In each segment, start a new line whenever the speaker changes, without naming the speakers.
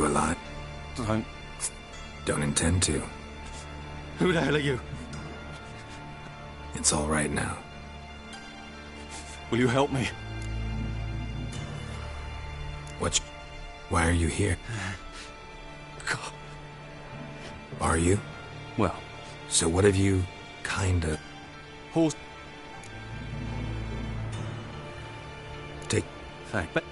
you alive? Don't intend to.
Who the hell are you?
It's all right now.
Will you help me?
Why are you here?
God.
Are you?
Well,
So what have you kinda...
horse...
Take...
Thank... But...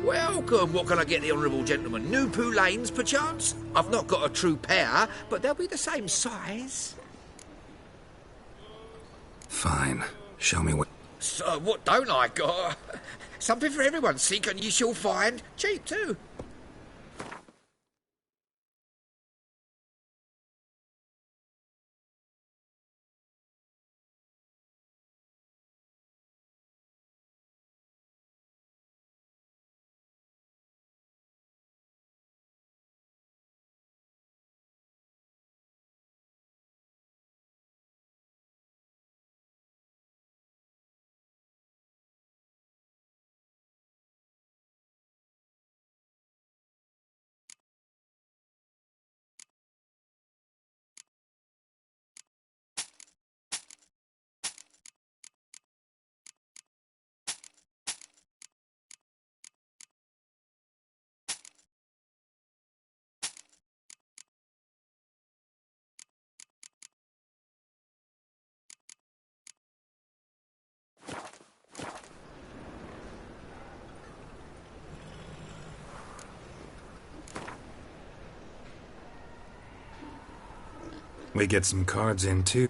Welcome. What can I get the honourable gentleman? New Poulaines, perchance? I've not got a true pair, but they'll be the same size.
Fine. Show me what...
So, what don't I got? Something for everyone. Seek and ye shall find. Cheap, too.
We get some cards in, too.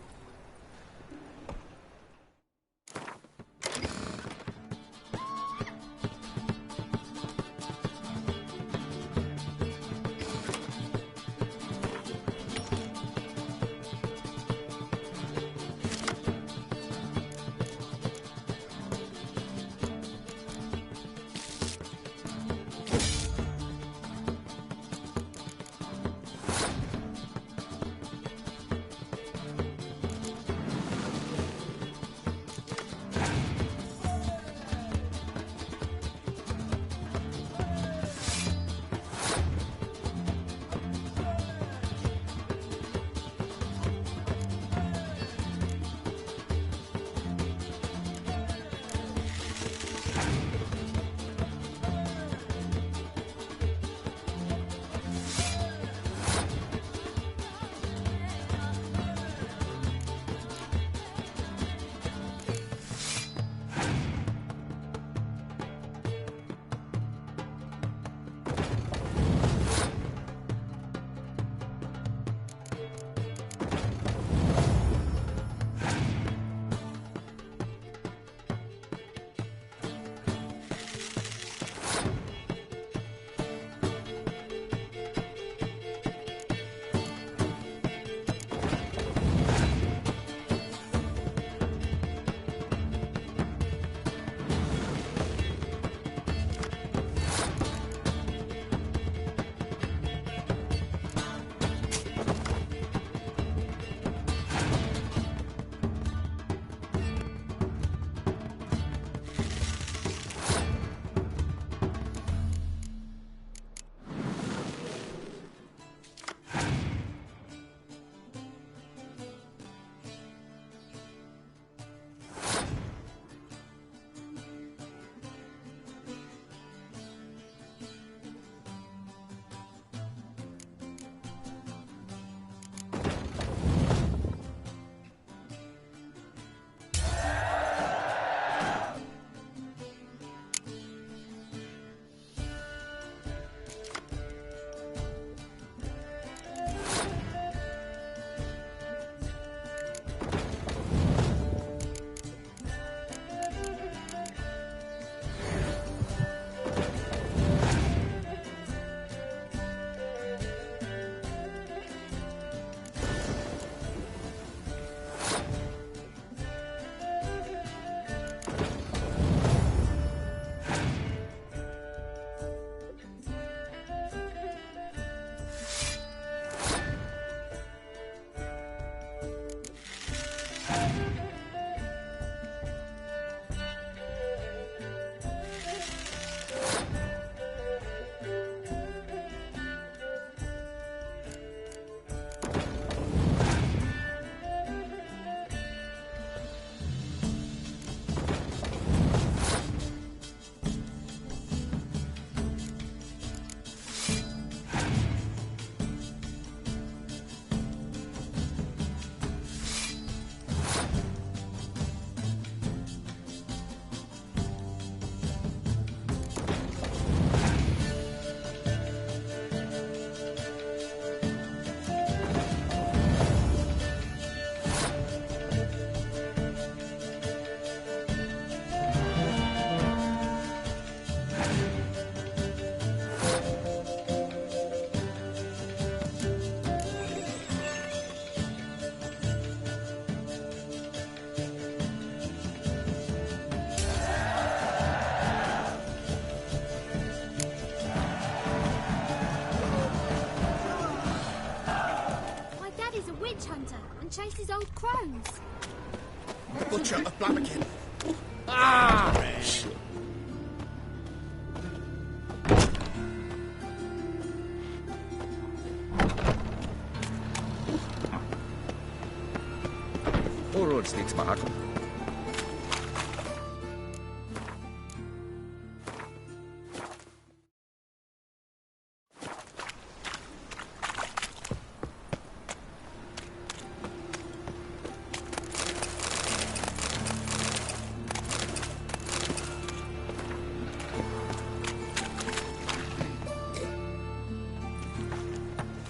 his old crows.
Butcher of Blabberkin.
Forwards, niks maken.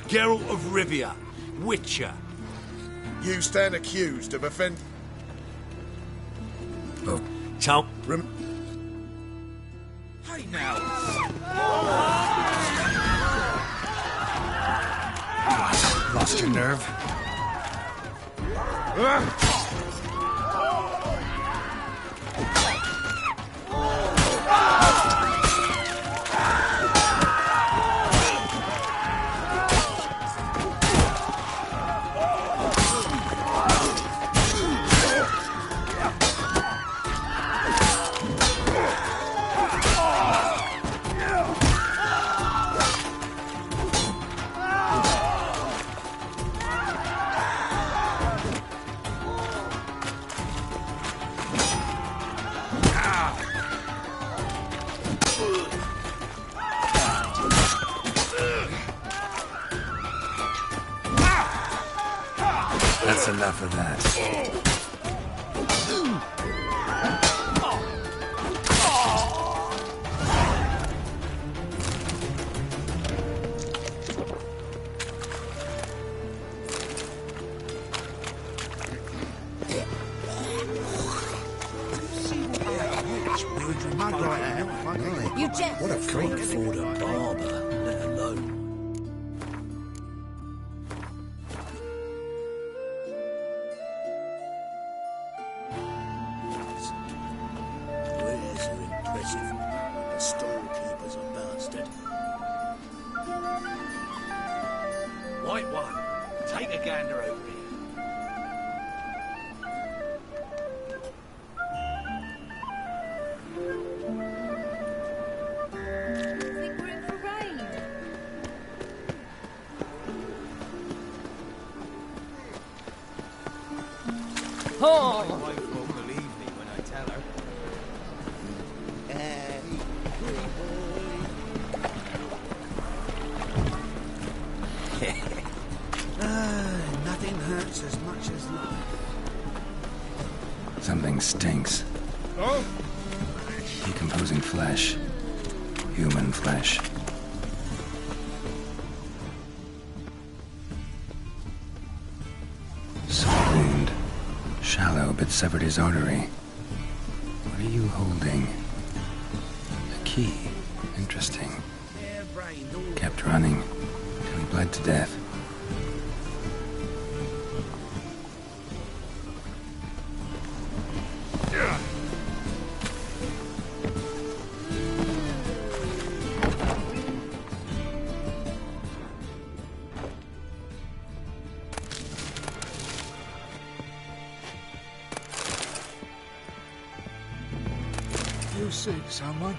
Geralt of Rivia, Witcher.
You stand accused of offend...
Oh,
Chump.
Hey now.
lost your nerve? That's enough of that.
You jest.
What a can't afford a barber, let alone. Wares are impressive. The storekeeper's a bastard. White one, take a gander over here.
Think we're in for rain.
My wife won't believe me when I tell her.
Nothing hurts as much as life.
Something stinks.
Oh?
Decomposing flesh. Human flesh. Sore wound. Shallow, but severed his artery. What are you holding? A key. Interesting. Kept running till he bled to death.
You see someone?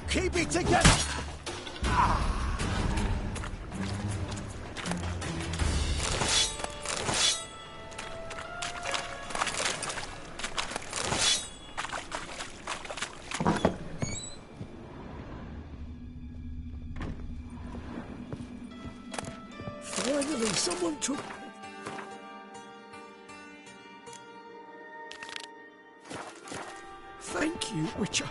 Keep it together! Finally, someone took... Thank you, Witcher.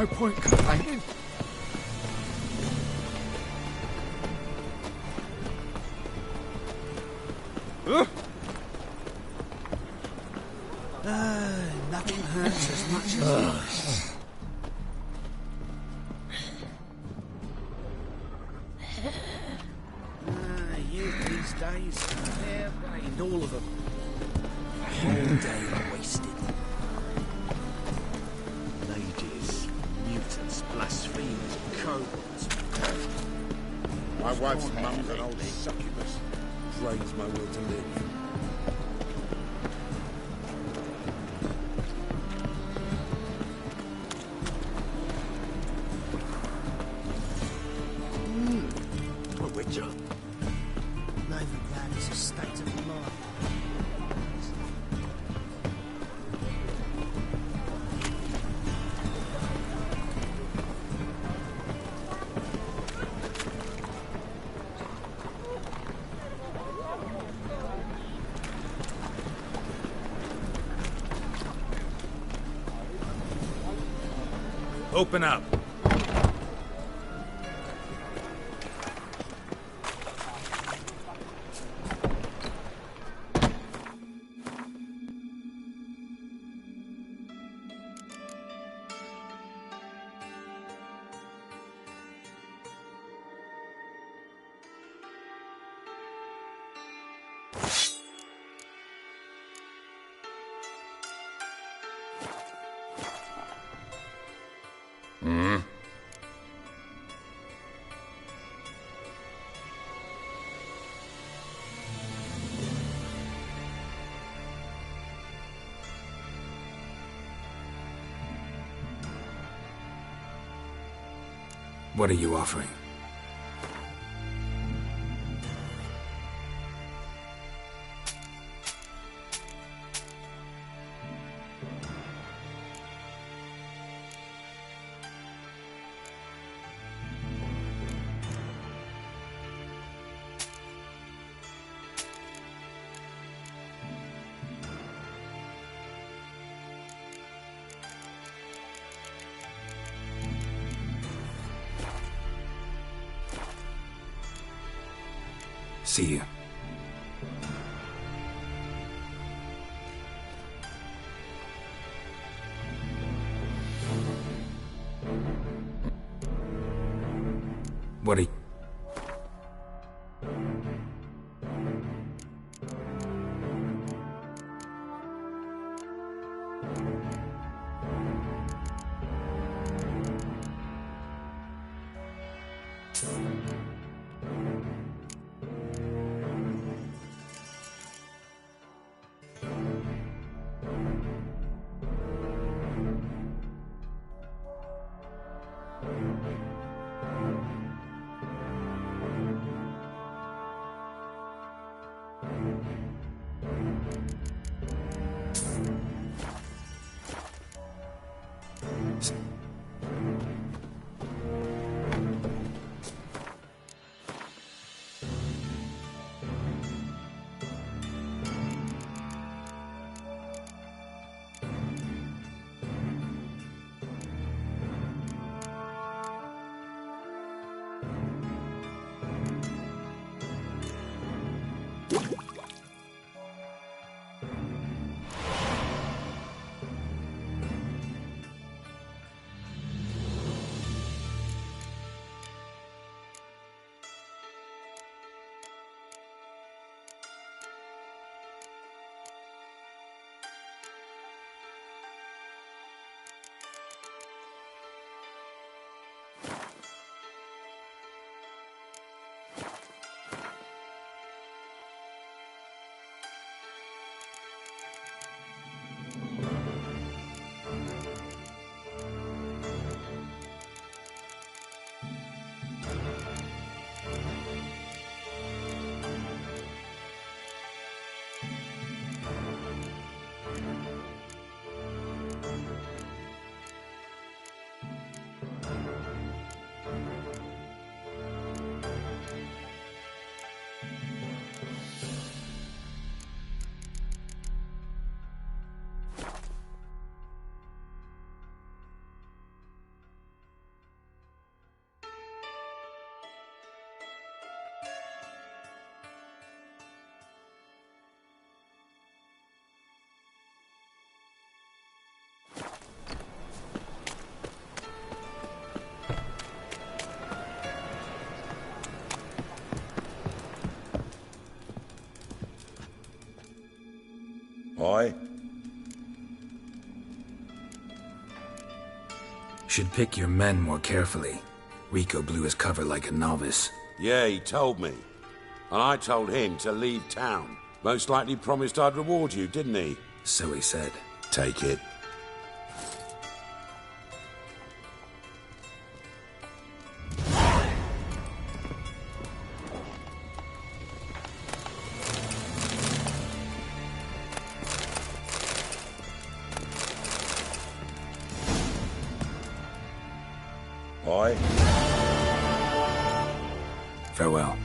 No point complaining.
Nothing hurts as much as... You these days, they're rained, all of them. All day wasted. Mages, mutants, blasphemers, kobolds.
My wife's mum's an old succubus. Drains my will to live.
A witcher.
Novigrad is a state of mind.
Open up.
What are you offering? See you. What are you...
Aye?
Should pick your men more carefully. Rico blew his cover like a novice.
Yeah, he told me. And I told him to leave town. Most likely promised I'd reward you, didn't he?
So he said.
Take it. Aye?
Farewell.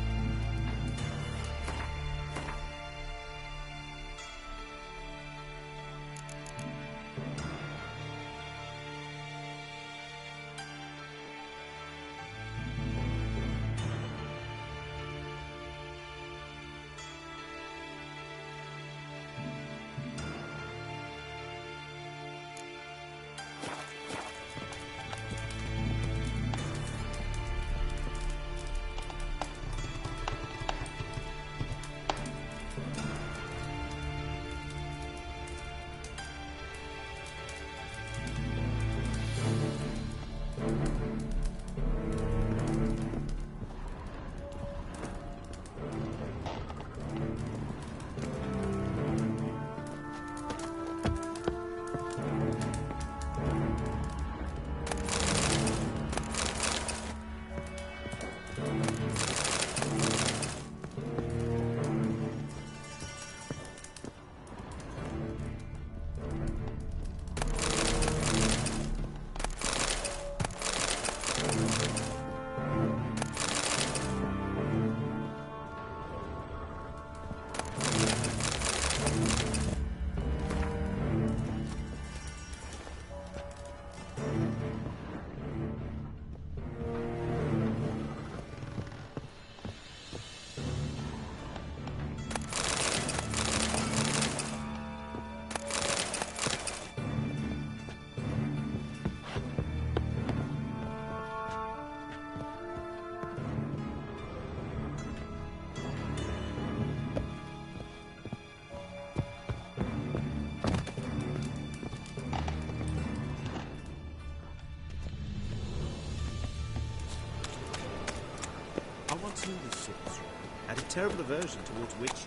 Had a terrible aversion towards witches.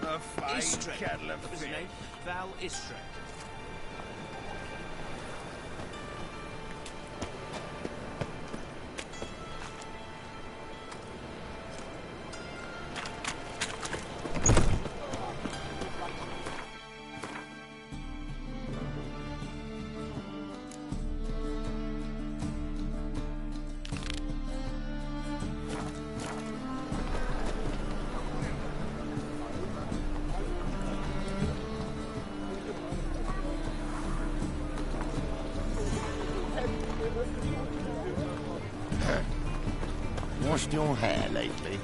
A fine
Istred.
kettle of
That was his
fish.
name. Val Istred.
Washed your hair lately?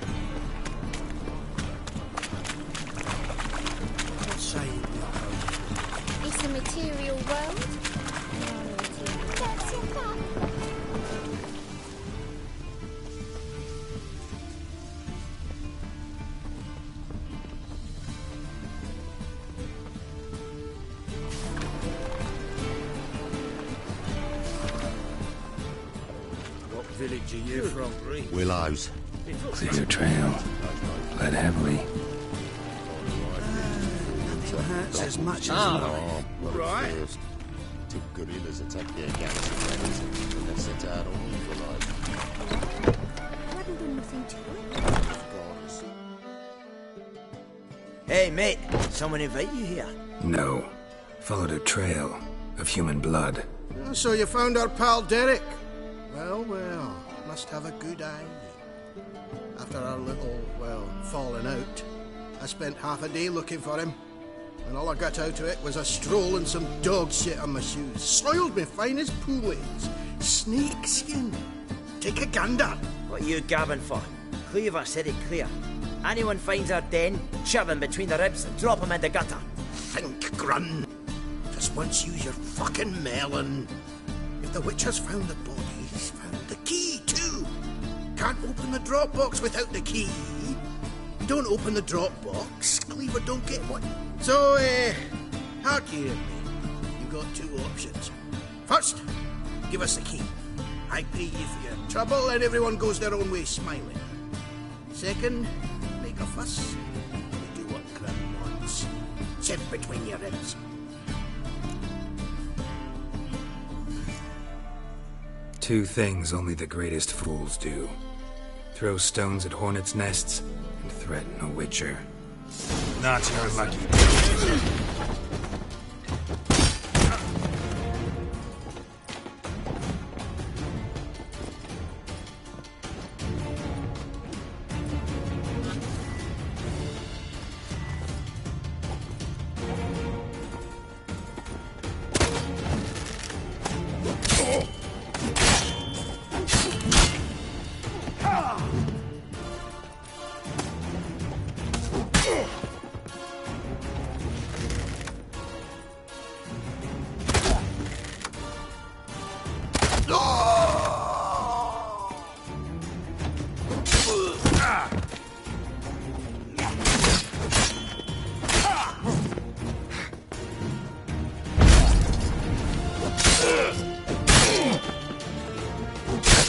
What say you, Loco?
It's a material world. That's your cup.
What village are you from?
Willows.
Clear your trail. Bled heavily.
Hurts as much as
Oh, well,
Right.
first. Two gorillas attack their gangs of rebels and they set out on evil life.
Haven't done nothing to it.
Gods.
Hey, mate. Someone invite you here?
No. Followed a trail of human blood.
So you found our pal Derek? Well, well, must have a good eye. After our little, well, falling out, I spent half a day looking for him. And all I got out of it was a stroll and some dog shit on my shoes. Soiled me fine as poolades. Snake skin. Take a gander.
What are you gabbing for? Cleaver said it clear. Anyone finds our den, shove him between the ribs and drop him in the gutter.
Think, Grun. Just once use your fucking melon. If the witch has found the body, he's found the key too. Can't open the drop box without the key. you don't open the drop box, Cleaver don't get one. So, hard to hear me. You've got two options. First, give us the key. I pay you for your trouble and everyone goes their own way smiling. Second, make a fuss. You do what Grim wants. Sit between your ribs.
Two things only the greatest fools do. Throw stones at hornets' nests and threaten a witcher. Not your lucky day.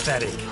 Pathetic.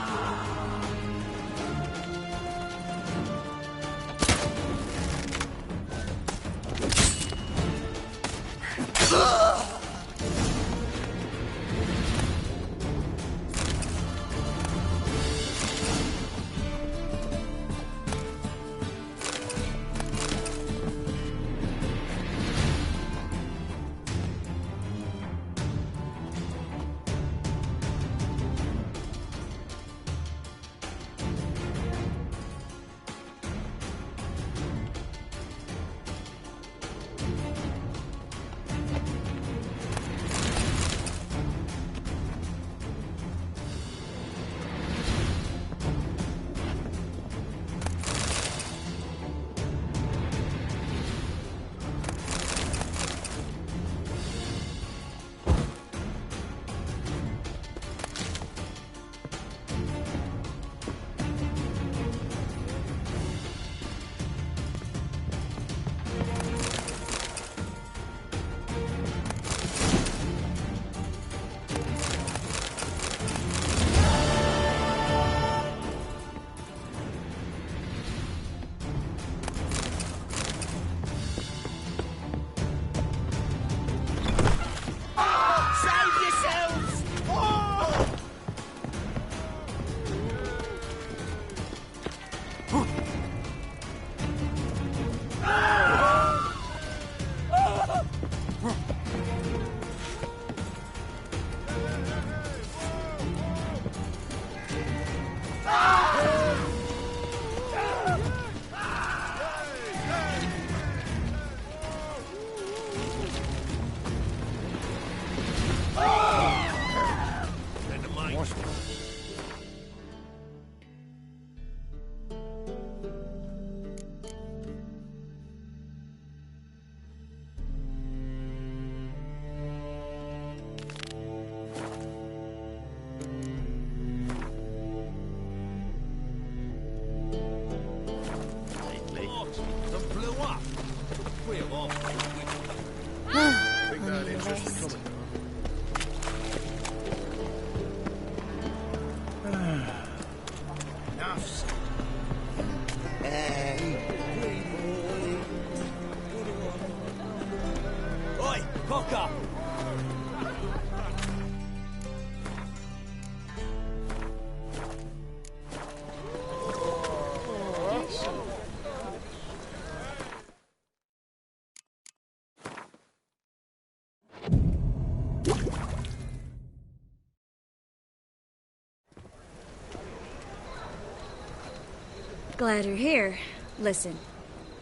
Glad you're here. Listen,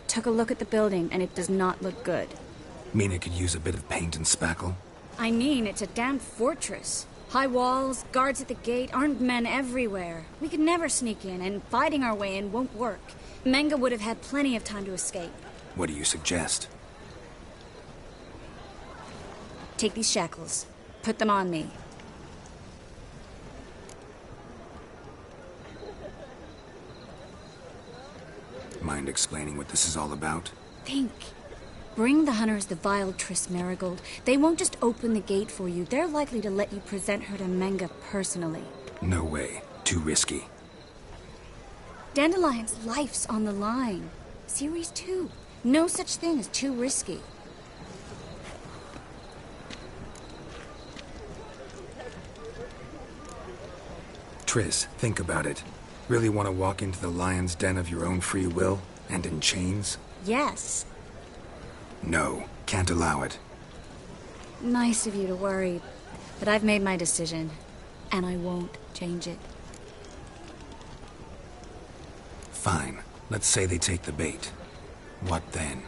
took a look at the building and it does not look good.
Mean it could use a bit of paint and spackle?
I mean, it's a damn fortress. High walls, guards at the gate, armed men everywhere. We could never sneak in, and fighting our way in won't work. Menga would have had plenty of time to escape.
What do you suggest?
Take these shackles. Put them on me.
Mind explaining what this is all about?
Think. Bring the hunters the vile Triss Marigold. They won't just open the gate for you. They're likely to let you present her to Menga personally.
No way. Too risky.
Dandelion's life's on the line. Series 2. No such thing as too risky.
Triss, think about it. Really want to walk into the lion's den of your own free will? And in chains?
Yes.
No, can't allow it.
Nice of you to worry, but I've made my decision, and I won't change it.
Fine. Let's say they take the bait. What then?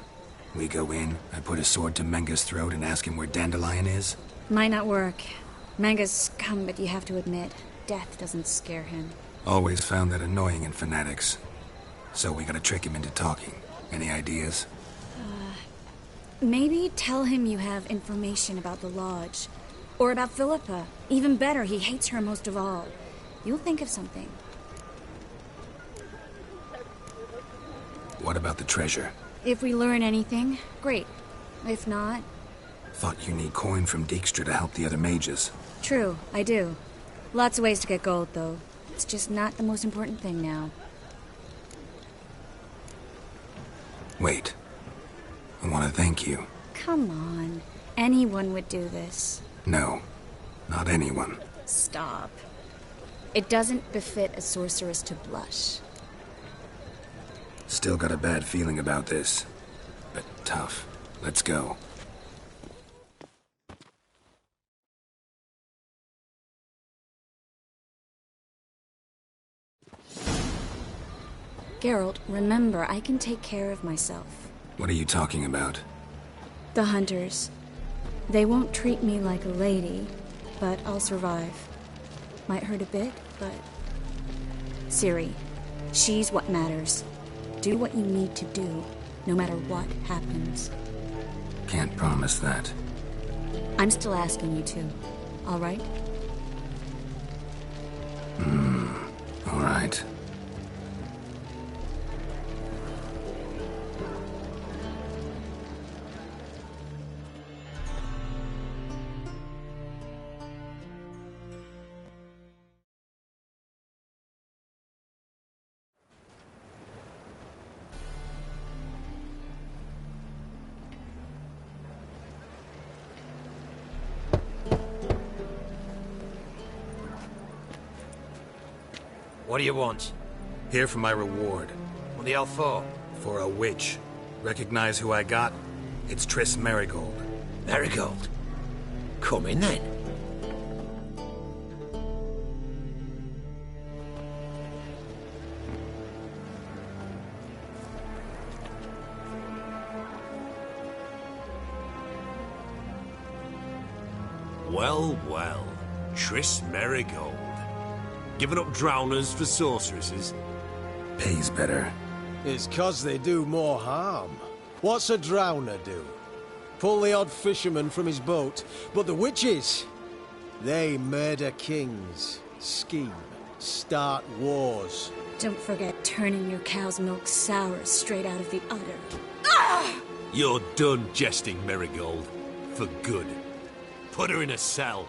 We go in, I put a sword to Menga's throat and ask him where Dandelion is?
Might not work. Menga's scum, but you have to admit, death doesn't scare him.
Always found that annoying in fanatics. So we gotta trick him into talking. Any ideas?
Maybe tell him you have information about the Lodge. Or about Philippa. Even better, he hates her most of all. You'll think of something.
What about the treasure?
If we learn anything, great. If not...
Thought you need coin from Dijkstra to help the other mages.
True, I do. Lots of ways to get gold, though. It's just not the most important thing now.
Wait. I want to thank you.
Come on. Anyone would do this.
No, not anyone.
Stop. It doesn't befit a sorceress to blush.
Still got a bad feeling about this. But tough. Let's go.
Geralt, remember, I can take care of myself.
What are you talking about?
The hunters. They won't treat me like a lady, but I'll survive. Might hurt a bit, but... Ciri, she's what matters. Do what you need to do, no matter what happens.
Can't promise that.
I'm still asking you to, all right?
All right.
What do you want?
Here for my reward.
What the hell for?
For a witch. Recognize who I got? It's Triss Marigold.
Marigold. Come in then.
Well, well. Triss Marigold. Giving up drowners for sorceresses?
Pays better.
It's 'cause they do more harm. What's a drowner do? Pull the odd fisherman from his boat. But the witches, they murder kings, scheme, start wars.
Don't forget turning your cow's milk sour straight out of the udder.
You're done jesting, Marigold. For good. Put her in a cell.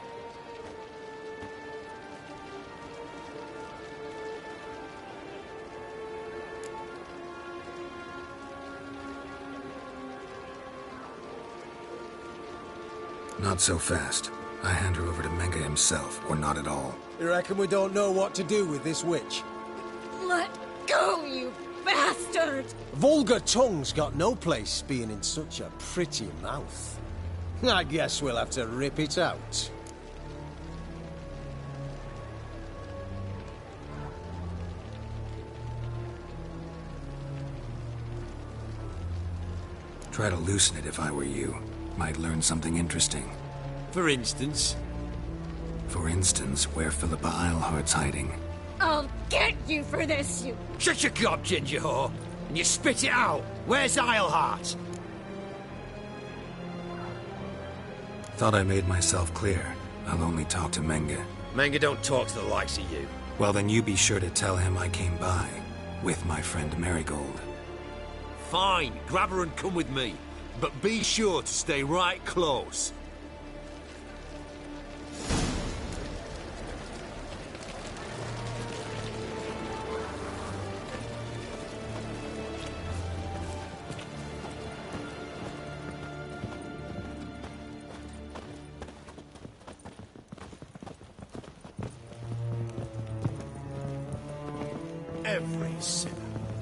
Not so fast. I hand her over to Menga himself, or not at all.
You reckon we don't know what to do with this witch?
Let go, you bastard!
Vulgar tongue's got no place being in such a pretty mouth. I guess we'll have to rip it out.
Try to loosen it if I were you. Might learn something interesting.
For instance?
For instance, where Philippa Eilhart's hiding.
I'll get you for this, you...
Shut your gob, ginger whore, and you spit it out. Where's Eilhart?
Thought I made myself clear. I'll only talk to Menga.
Menga don't talk to the likes of you.
Well, then you be sure to tell him I came by. With my friend Marigold.
Fine, grab her and come with me. But be sure to stay right close. Every sinner.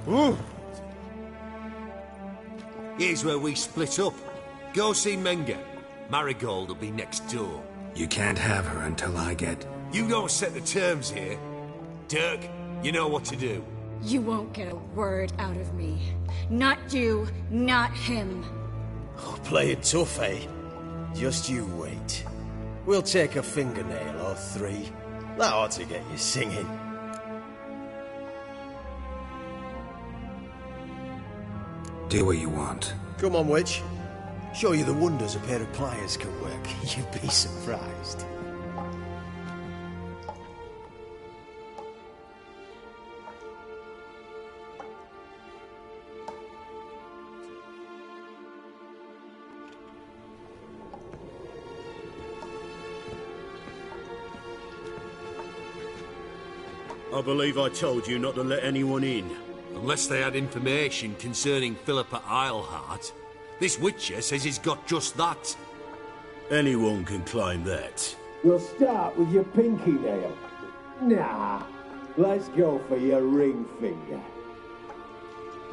Ooh.
Here's where we split up. Go see Menga. Marigold will be next door.
You can't have her until I get...
You don't set the terms here. Dirk, you know what to do.
You won't get a word out of me. Not you, not him.
Oh, play it tough, eh? Just you wait. We'll take a fingernail or three. That ought to get you singing.
Do what you want.
Come on, witch. Show you the wonders a pair of pliers can work. You'd be surprised.
I believe I told you not to let anyone in.
Unless they had information concerning Philippa Eilhart. This Witcher says he's got just that.
Anyone can claim that.
We'll start with your pinky nail. Nah, let's go for your ring finger.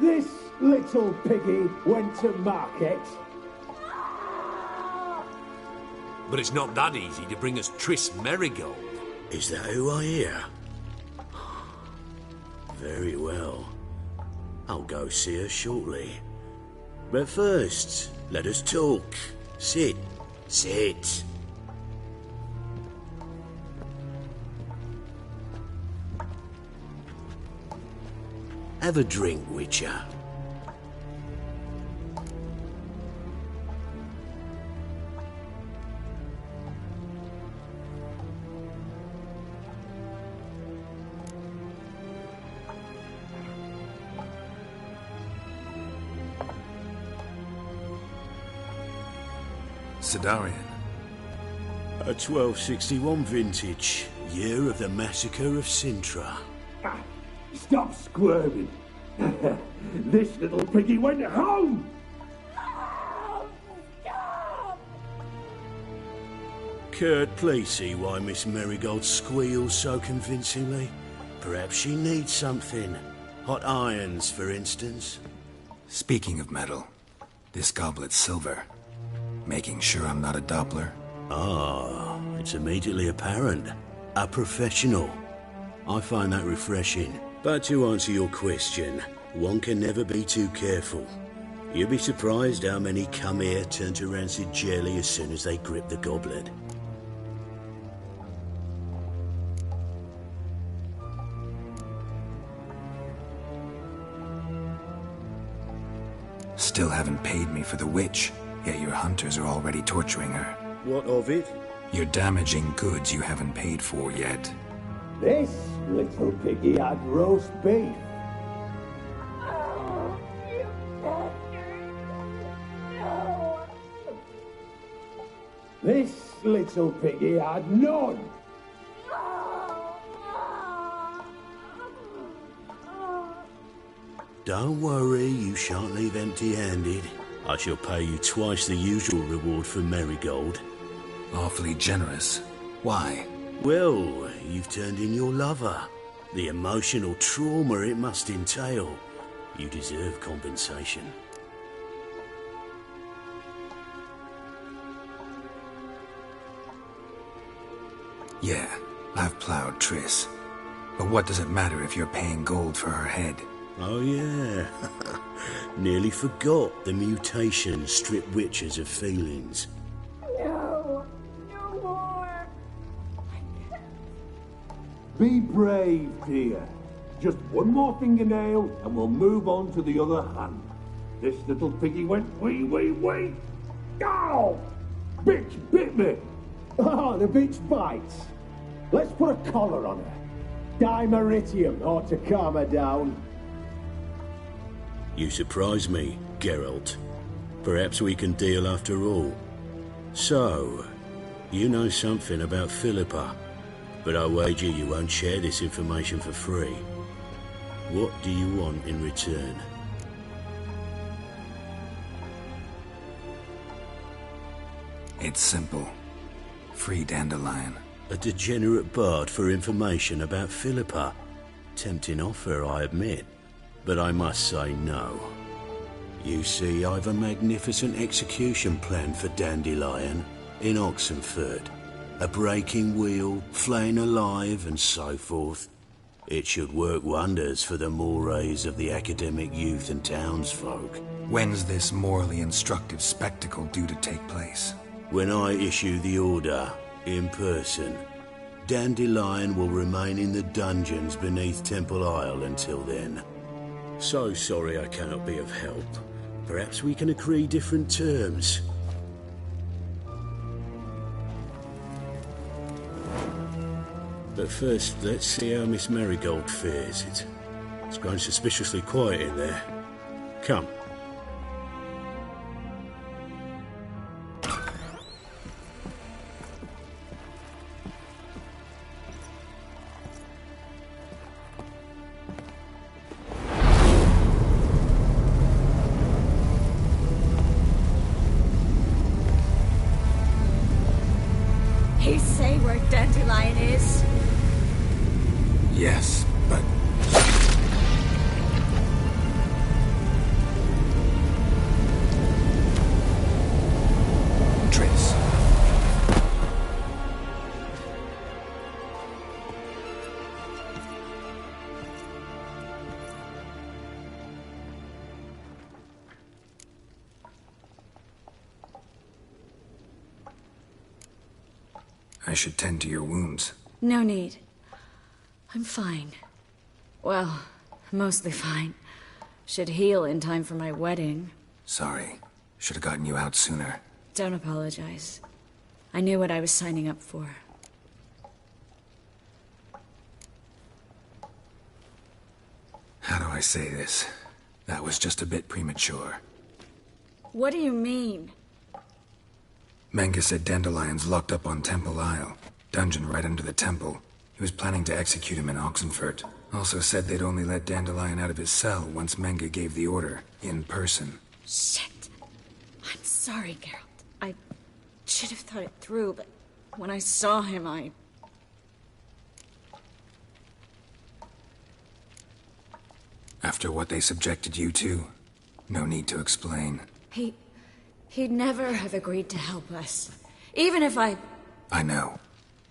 This little piggy went to market.
But it's not that easy to bring us Triss Merigold.
Is that who I hear? Very well. I'll go see her shortly. But first, let us talk. Sit. Sit. Have a drink, Witcher.
Sidarian.
A 1261 vintage, year of the massacre of Sintra.
Stop squirming. This little piggy went home.
Kurt, please see why Miss Merigold squeals so convincingly. Perhaps she needs something. Hot irons, for instance.
Speaking of metal, this goblet's silver. Making sure I'm not a Doppler.
Ah, it's immediately apparent. A professional. I find that refreshing. But to answer your question, one can never be too careful. You'd be surprised how many come here turn to rancid jelly as soon as they grip the goblet.
Still haven't paid me for the witch, yet your hunters are already torturing her.
What of it?
You're damaging goods you haven't paid for yet.
This little piggy had roast beef. This little piggy had none.
Don't worry, you shan't leave empty-handed. I shall pay you twice the usual reward for Merigold.
Awfully generous. Why?
Well, you've turned in your lover. The emotional trauma it must entail. You deserve compensation.
Yeah, I've plowed Triss. But what does it matter if you're paying gold for her head?
Oh yeah. Nearly forgot the mutation strip witches of feelings.
No, no more. Be brave, dear. Just one more fingernail and we'll move on to the other hand. This little piggy went wee, wee, wee. Ow! Bitch bit me. Oh, the bitch bites. Let's put a collar on her. Dimeritium ought to calm her down.
You surprise me, Geralt. Perhaps we can deal after all. So, you know something about Philippa, but I wager you won't share this information for free. What do you want in return?
It's simple. Free Dandelion.
A degenerate bard for information about Philippa. Tempting offer, I admit, but I must say no. You see, I've a magnificent execution plan for Dandelion in Oxenford. A breaking wheel, flaying alive, and so forth. It should work wonders for the mores of the academic youth and townsfolk.
When's this morally instructive spectacle due to take place?
When I issue the order, in person. Dandelion will remain in the dungeons beneath Temple Isle until then. So sorry I cannot be of help. Perhaps we can agree different terms. But first, let's see how Miss Marigold fares. It's grown suspiciously quiet in there. Come.
He say where Dandelion is?
Yes, but... Triss. I should tend to your wounds.
No need. I'm fine. Well, mostly fine. Should heal in time for my wedding.
Sorry. Should have gotten you out sooner.
Don't apologize. I knew what I was signing up for.
How do I say this? That was just a bit premature.
What do you mean?
Menge said Dandelion's locked up on Temple Isle. Dungeon right under the temple. He was planning to execute him in Oxenfurt. Also said they'd only let Dandelion out of his cell once Menge gave the order, in person.
Shit. I'm sorry, Geralt. I should have thought it through, but when I saw him,
After what they subjected you to, no need to explain.
He'd never have agreed to help us. Even if I
know.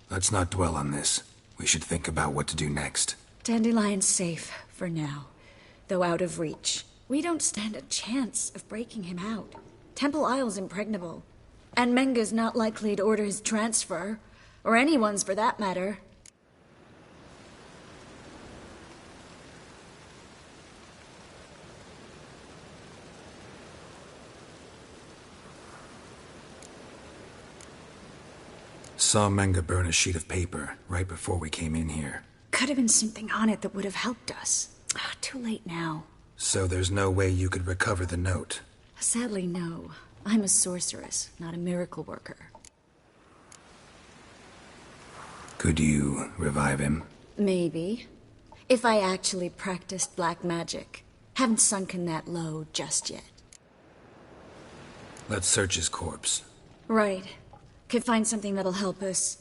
Let's not dwell on this. We should think about what to do next.
Dandelion's safe, for now. Though out of reach. We don't stand a chance of breaking him out. Temple Isle's impregnable. And Menge's not likely to order his transfer. Or anyone's, for that matter.
Saw Menge burn a sheet of paper right before we came in here.
Could have been something on it that would have helped us. Too late now.
So there's no way you could recover the note?
Sadly, no. I'm a sorceress, not a miracle worker.
Could you revive him?
Maybe. If I actually practiced black magic. Haven't sunken that low just yet.
Let's search his corpse.
Right. Could find something that'll help us.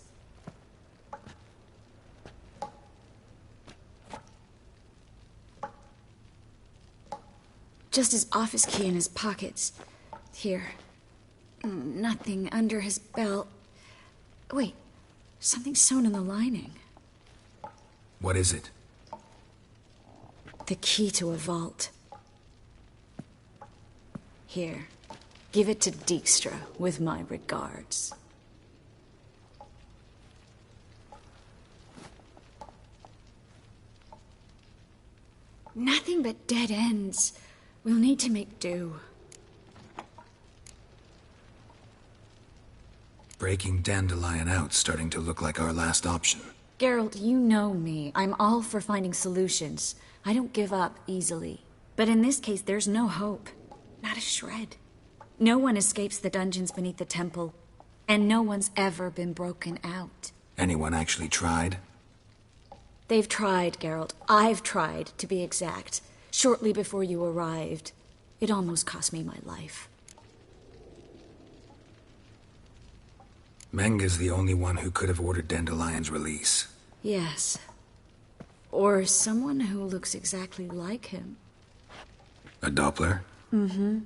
Just his office key in his pockets. Here. Nothing under his belt. Wait. Something sewn in the lining.
What is it?
The key to a vault. Here. Give it to Dijkstra with my regards. Nothing but dead ends. We'll need to make do.
Breaking Dandelion out's starting to look like our last option.
Geralt, you know me. I'm all for finding solutions. I don't give up easily. But in this case, there's no hope. Not a shred. No one escapes the dungeons beneath the temple, and no one's ever been broken out.
Anyone actually tried?
They've tried, Geralt. I've tried, to be exact. Shortly before you arrived. It almost cost me my life.
Menga's the only one who could have ordered Dandelion's release.
Yes. Or someone who looks exactly like him.
A Doppler?
Mm-hmm.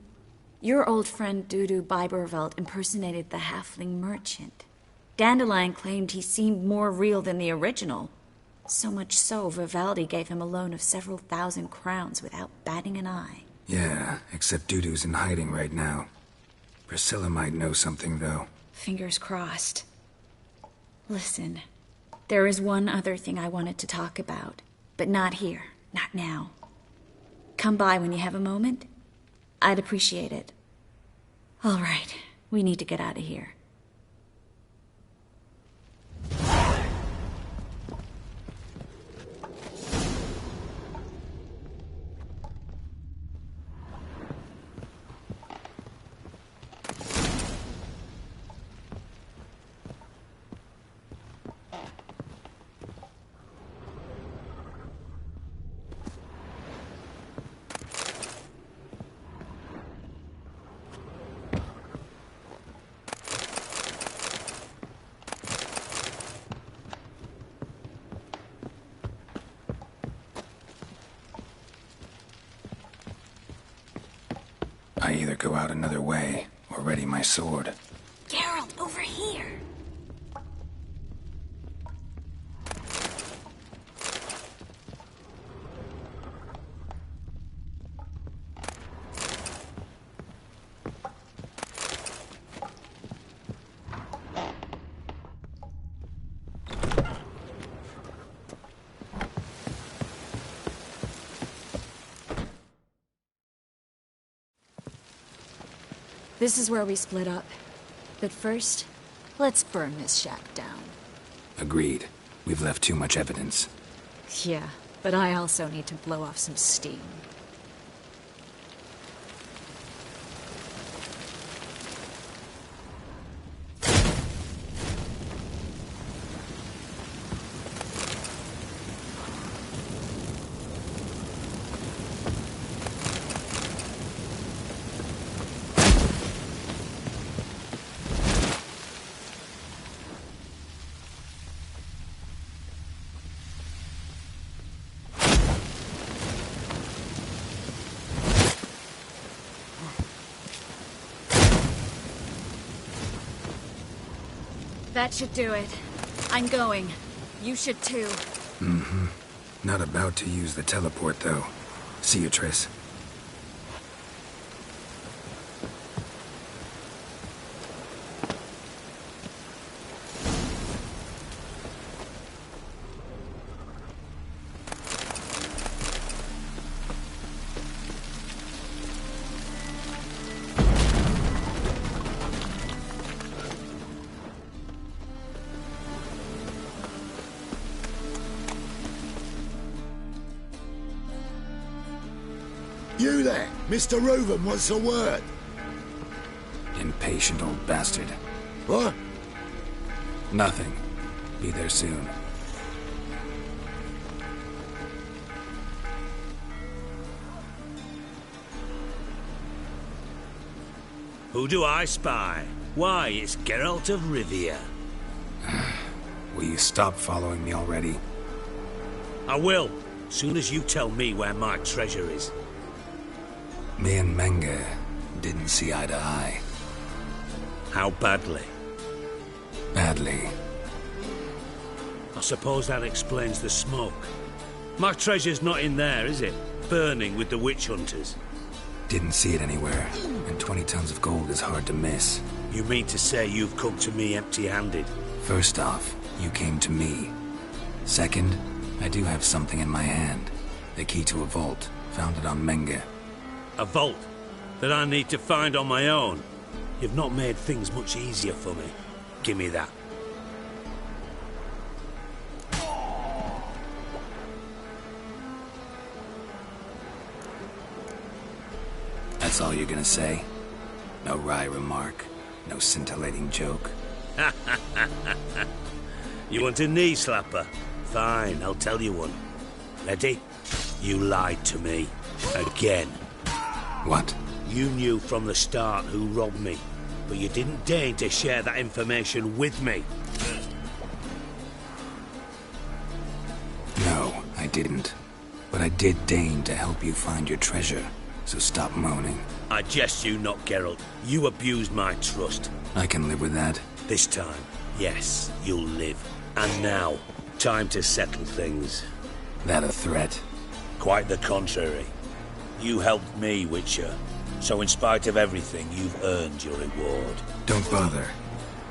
Your old friend Dudu Biberveld impersonated the halfling merchant. Dandelion claimed he seemed more real than the original. So much so, Vivaldi gave him a loan of several thousand crowns without batting an eye.
Yeah, except Dudu's in hiding right now. Priscilla might know something, though.
Fingers crossed. Listen, there is one other thing I wanted to talk about, but not here, not now. Come by when you have a moment. I'd appreciate it. All right, we need to get out of here.
I either go out another way, or ready my sword.
Geralt, over here! This is where we split up. But first, let's burn this shack down.
Agreed. We've left too much evidence.
Yeah, but I also need to blow off some steam. That should do it. I'm going. You should too.
Mm-hmm. Not about to use the teleport, though. See you, Triss.
You there! Mr. Reuven wants a word.
Impatient old bastard.
What?
Nothing. Be there soon.
Who do I spy? Why, it's Geralt of Rivia.
Will you stop following me already?
I will, soon as you tell me where my treasure is.
Me and Menga didn't see eye to eye.
How badly?
Badly.
I suppose that explains the smoke. My treasure's not in there, is it? Burning with the witch hunters.
Didn't see it anywhere, and 20 tons of gold is hard to miss.
You mean to say you've come to me empty-handed?
First off, you came to me. Second, I do have something in my hand. The key to a vault, found it on Menga.
A vault that I need to find on my own. You've not made things much easier for me. Give me that.
That's all you're gonna say? No wry remark, no scintillating joke?
You want a knee slapper? Fine, I'll tell you one. Ready? You lied to me. Again.
What?
You knew from the start who robbed me, but you didn't deign to share that information with me.
No, I didn't. But I did deign to help you find your treasure, so stop moaning.
I jest you not, Geralt. You abused my trust.
I can live with that.
This time, yes, you'll live. And now, time to settle things.
That a threat?
Quite the contrary. You helped me, Witcher. So in spite of everything, you've earned your reward.
Don't bother.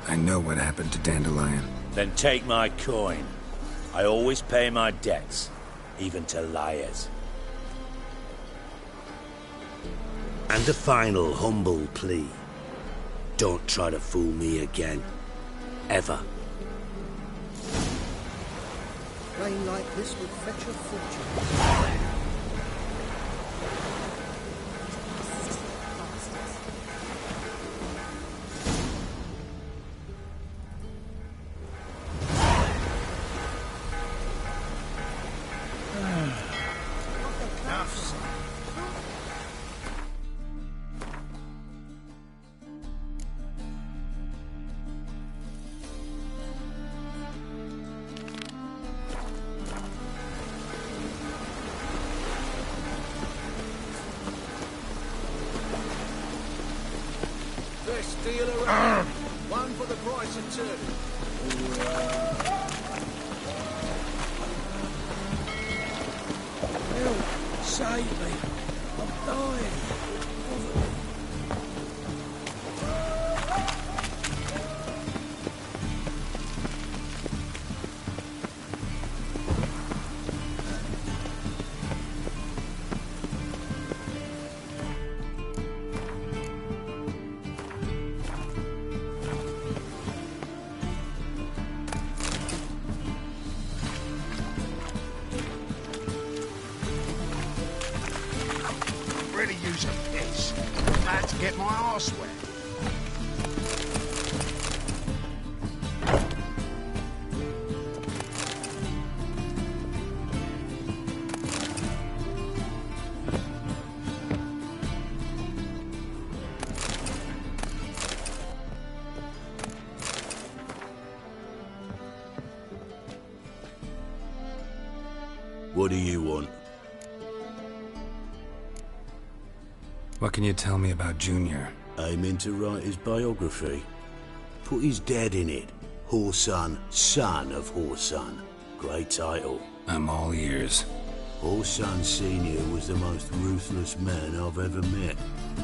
I know what happened to Dandelion.
Then take my coin. I always pay my debts, even to liars. And a final humble plea. Don't try to fool me again. Ever.
Rain like this would fetch a fortune.
Best deal around. One for the price of two.
Help! Save me! I'm dying!
Really use a piss. Glad to get my arse wet.
What do you want?
What can you tell me about Junior?
Aiming to write his biography. Put his dad in it. Horson, son of Horson. Great title.
I'm all ears.
Horson Sr. was the most ruthless man I've ever met.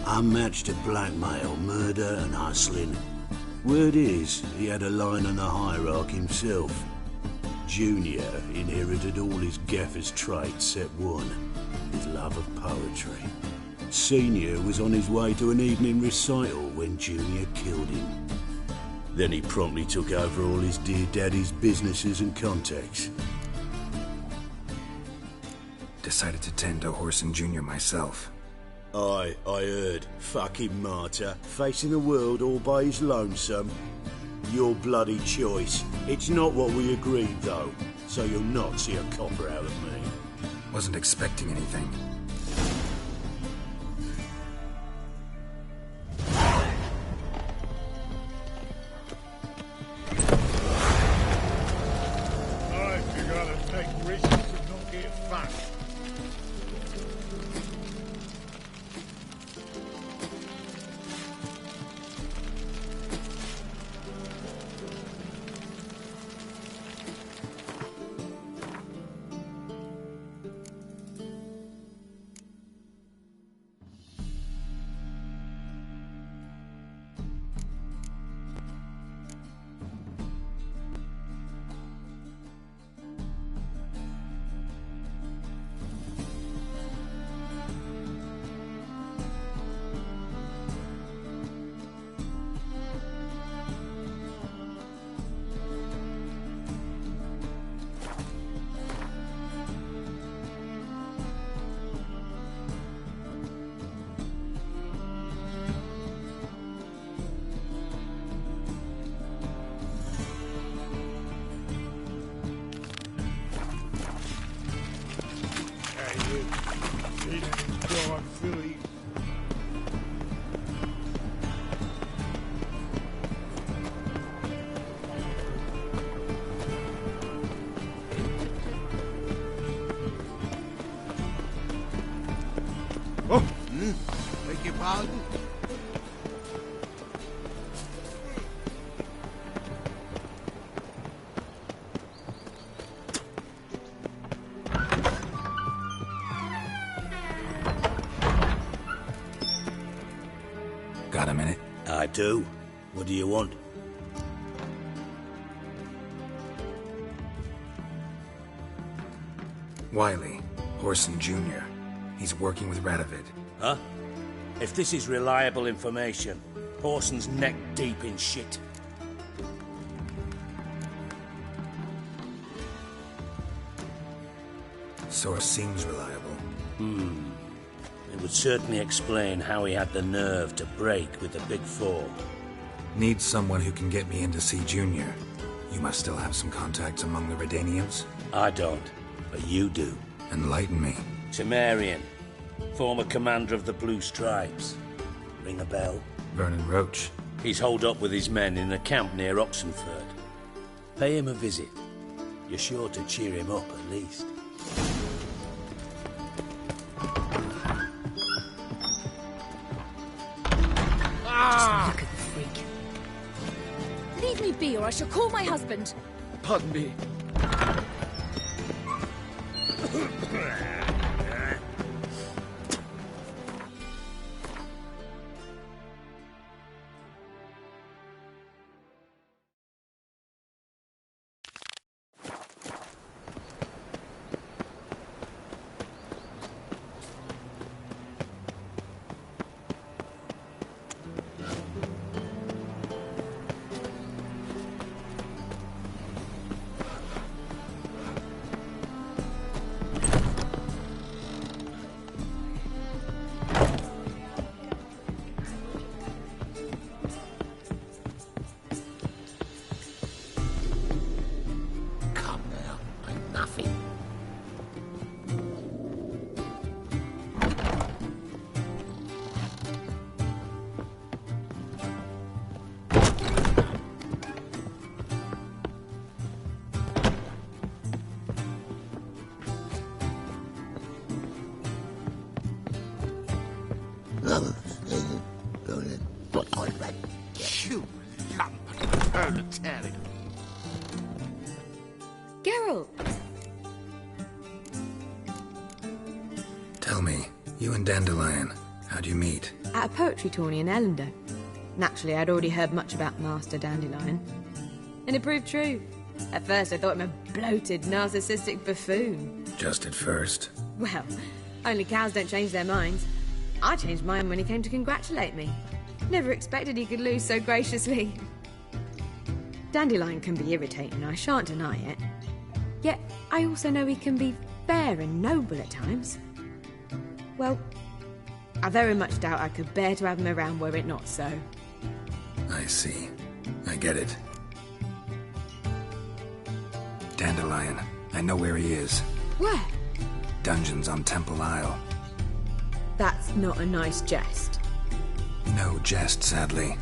Unmatched at blackmail, murder and hustling. Word is, he had a line on the hierarchy himself. Junior inherited all his gaffer's traits except one, his love of poetry. Senior was on his way to an evening recital when Junior killed him. Then he promptly took over all his dear daddy's businesses and contacts.
Decided to tend to Horson Jr. myself.
I heard. Fucking martyr. Facing the world all by his lonesome. Your bloody choice. It's not what we agreed, though. So you'll not see a copper out of me.
Wasn't expecting anything.
You gotta take risks and not get fucked.
Got a minute?
I do. What do you want?
Wiley, Orson Jr. He's working with Radovid.
Huh? If this is reliable information, Orson's neck deep in shit.
Source seems reliable.
It would certainly explain how he had the nerve to break with the Big Four.
Need someone who can get me in to see Junior. You must still have some contacts among the Redanians?
I don't, but you do.
Enlighten me.
Temerian, former commander of the Blue Stripes. Ring a bell?
Vernon Roach.
He's holed up with his men in a camp near Oxenford. Pay him a visit. You're sure to cheer him up at least.
Just look at the freak. Leave me be, or I shall call my husband.
Pardon me.
You lump of proletariat.
Geralt!
Tell me, you and Dandelion, how'd you meet?
At a poetry tourney in Ellender. Naturally, I'd already heard much about Master Dandelion. And it proved true. At first, I thought him a bloated, narcissistic buffoon.
Just at first.
Well, only cows don't change their minds. I changed mine when he came to congratulate me. Never expected he could lose so graciously. Dandelion can be irritating, I shan't deny it. Yet, I also know he can be fair and noble at times. Well, I very much doubt I could bear to have him around were it not so.
I see. I get it. Dandelion. I know where he is.
Where?
Dungeons on Temple Isle.
That's not a nice jest.
No jest, sadly.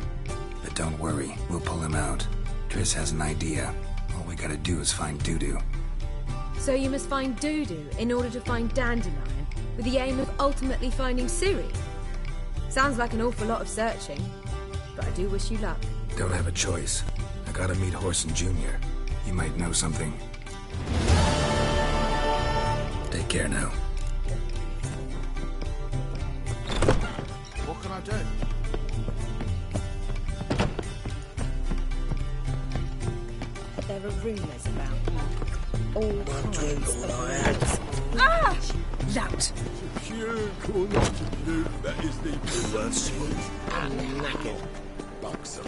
But don't worry, we'll pull him out. Triss has an idea. All we gotta do is find Dudu.
So you must find Dudu in order to find Dandelion, with the aim of ultimately finding Ciri? Sounds like an awful lot of searching, but I do wish you luck.
Don't have a choice. I gotta meet Horson Jr. He might know something. Take care now.
What can I do?
There are rumours about you. All kinds of
I
Ah! Lout!
That is the worst. And knackered.
Boxer.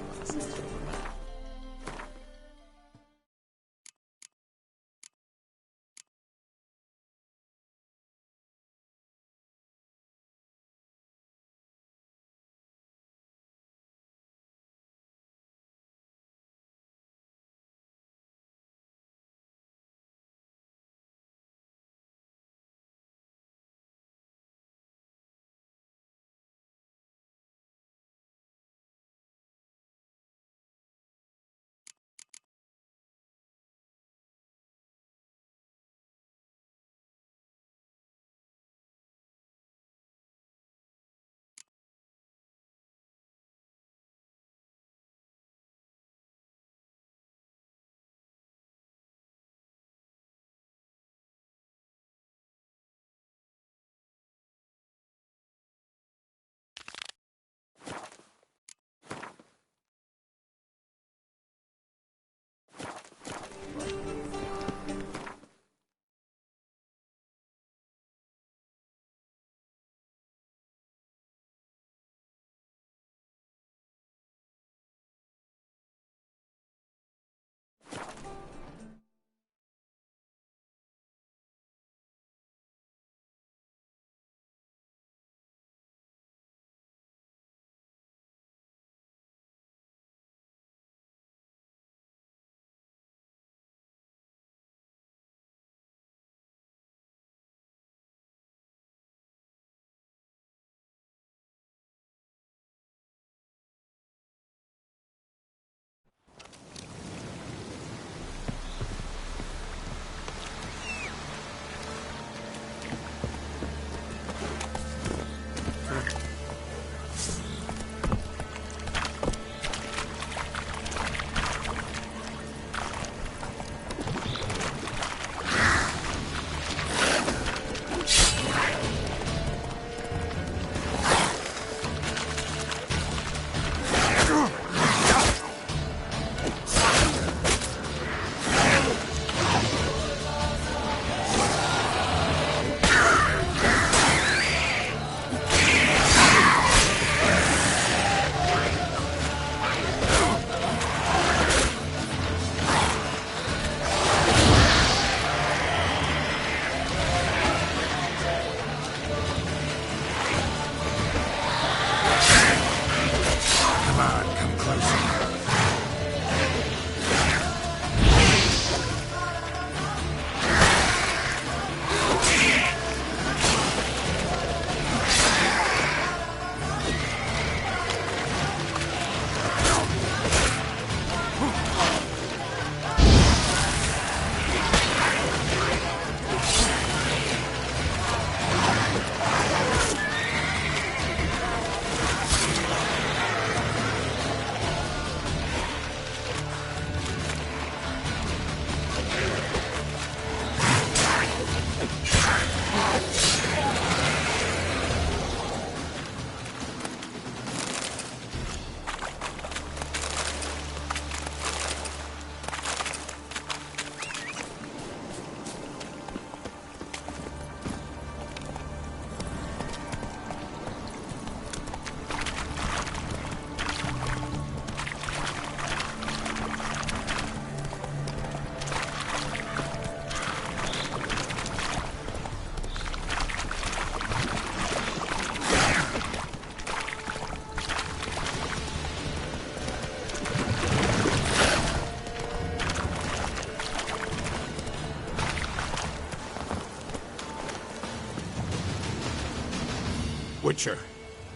Witcher,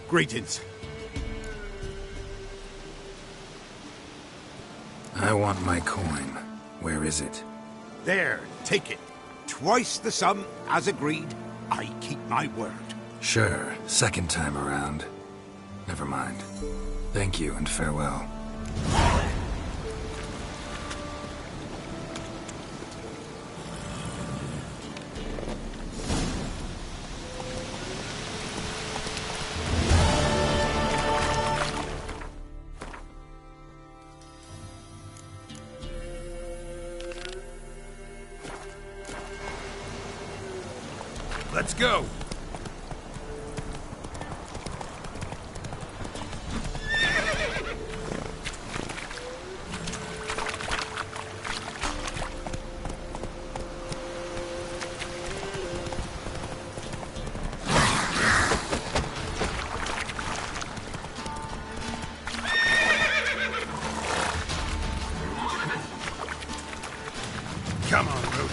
greetings.
I want my coin. Where is it?
There, take it. Twice the sum, as agreed. I keep my word.
Sure, second time around. Never mind. Thank you and farewell.
Let's go. Come on, Roach.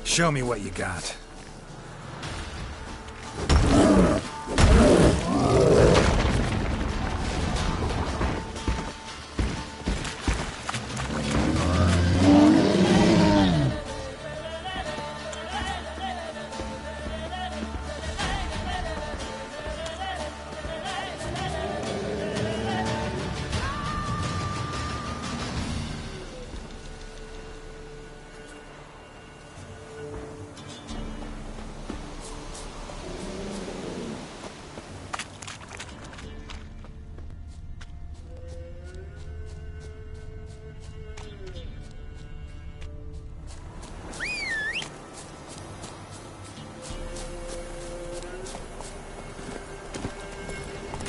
Show me what you got.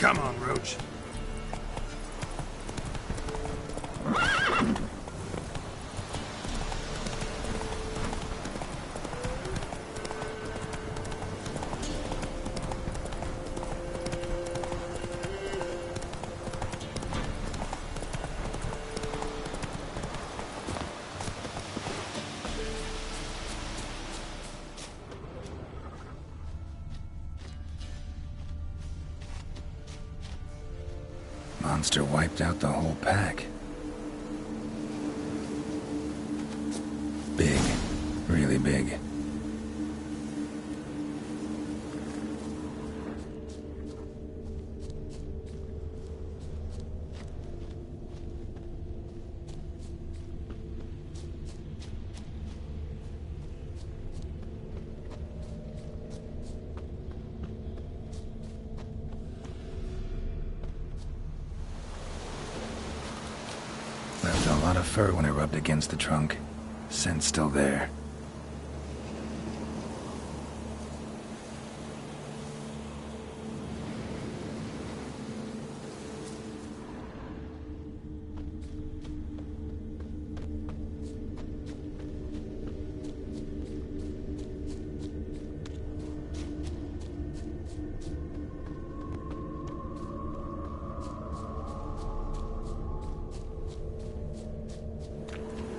Come on, Roach.
Monster wiped out the whole pack. Big. Really big. lot of fur when I rubbed against the trunk. Scent's still there.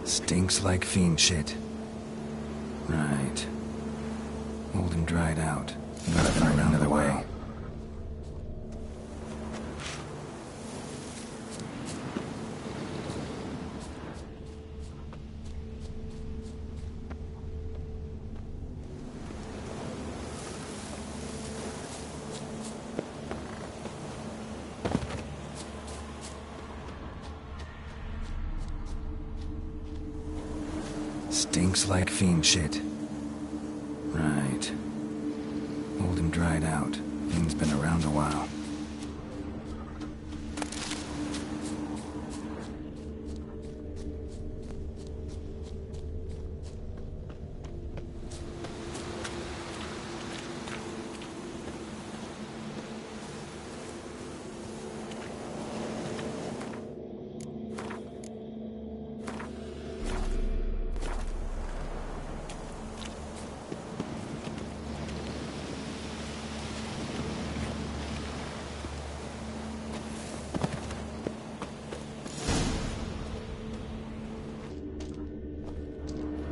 Stinks like fiend shit. Right. Old and dried out. Gotta find another way. Stinks like fiend shit. Right. Old and dried out. Fiend's been around a while.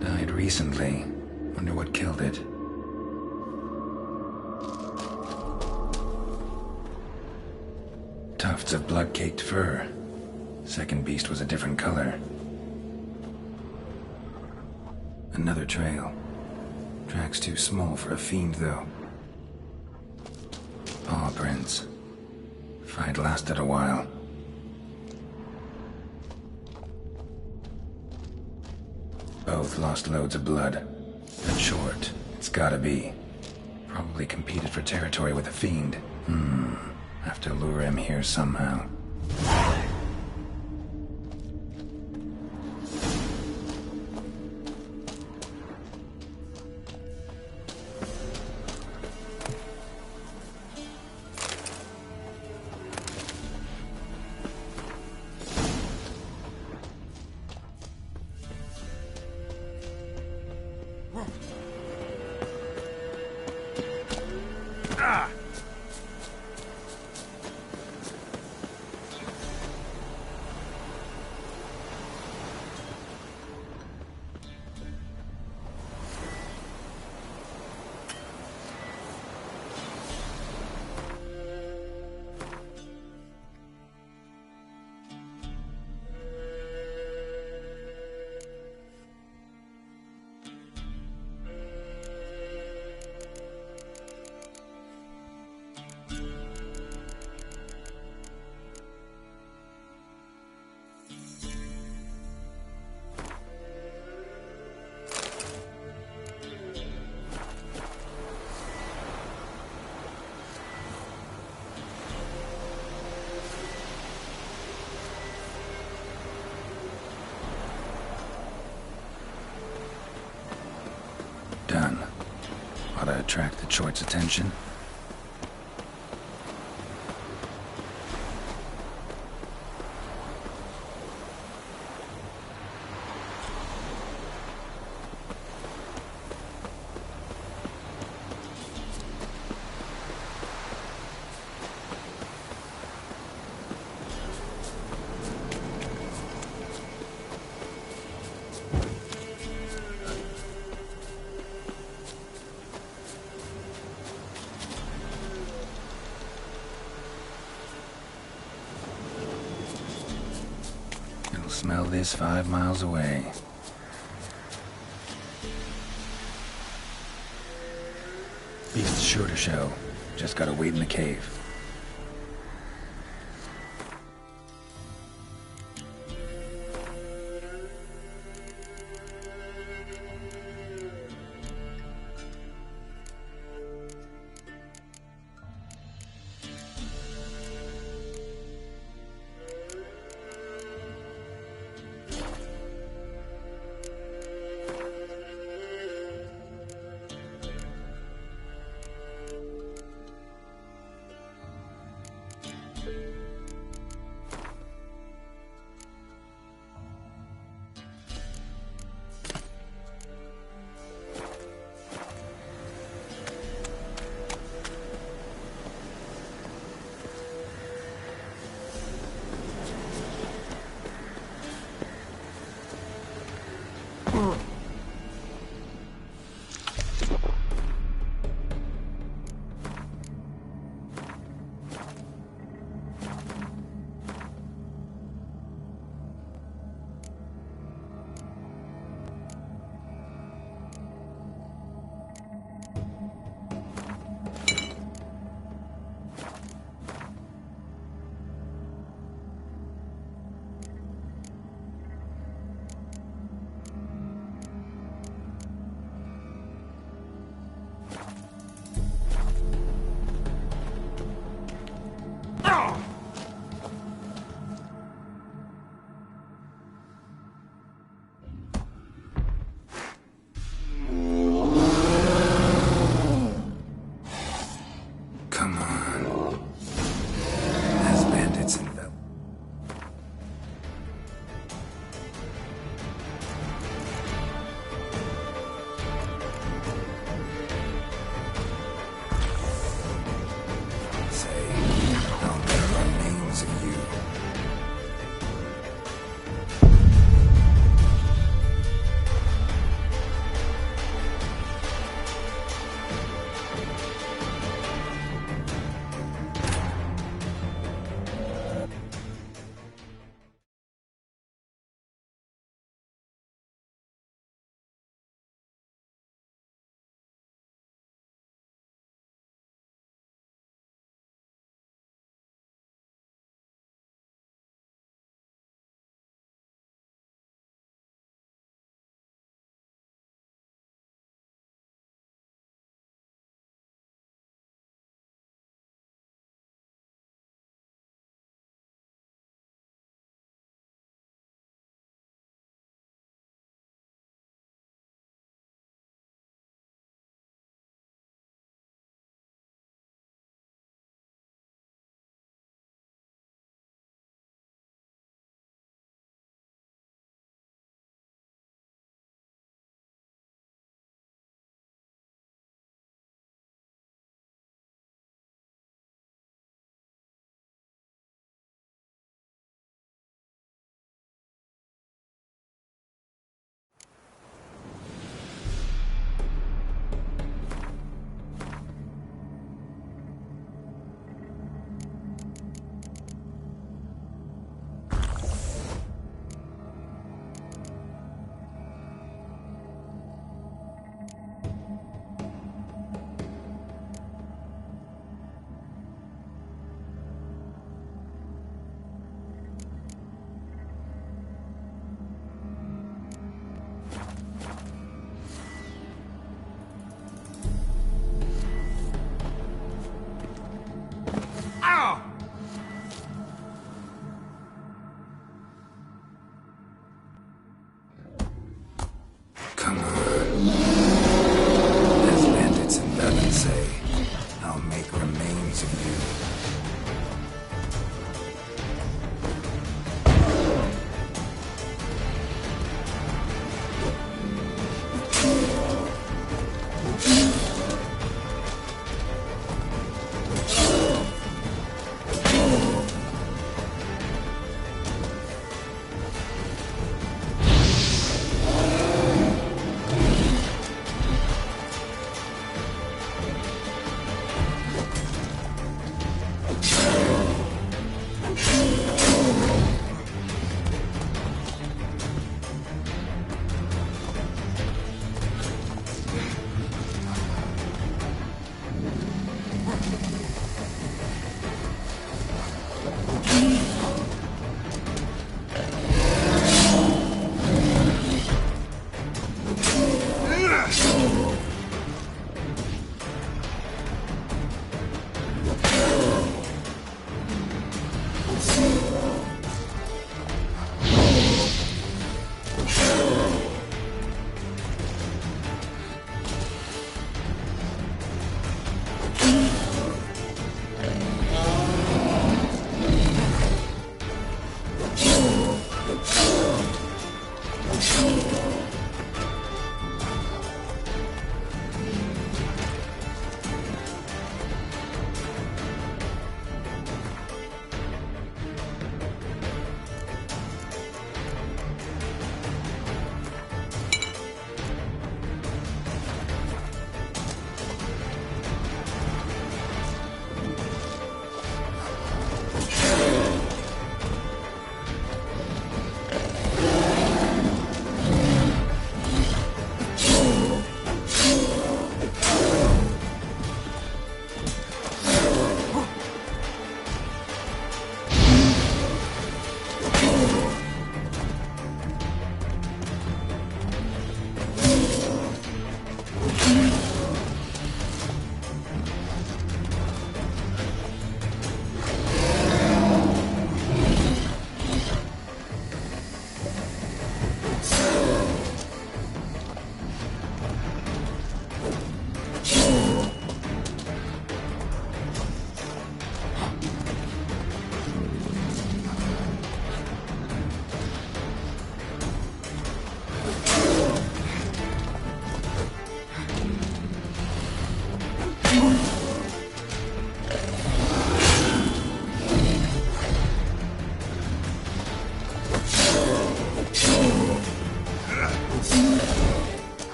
Died recently. Wonder what killed it. Tufts of blood-caked fur. Second beast was a different color. Another trail. Track's too small for a fiend, though. Paw prints. Fight lasted a while. Both lost loads of blood. But short, it's gotta be. Probably competed for territory with a fiend. Have to lure him here somehow. Done. Ought to attract the choit's attention. Smell this 5 miles away. Beast's sure to show. Just gotta wait in the cave.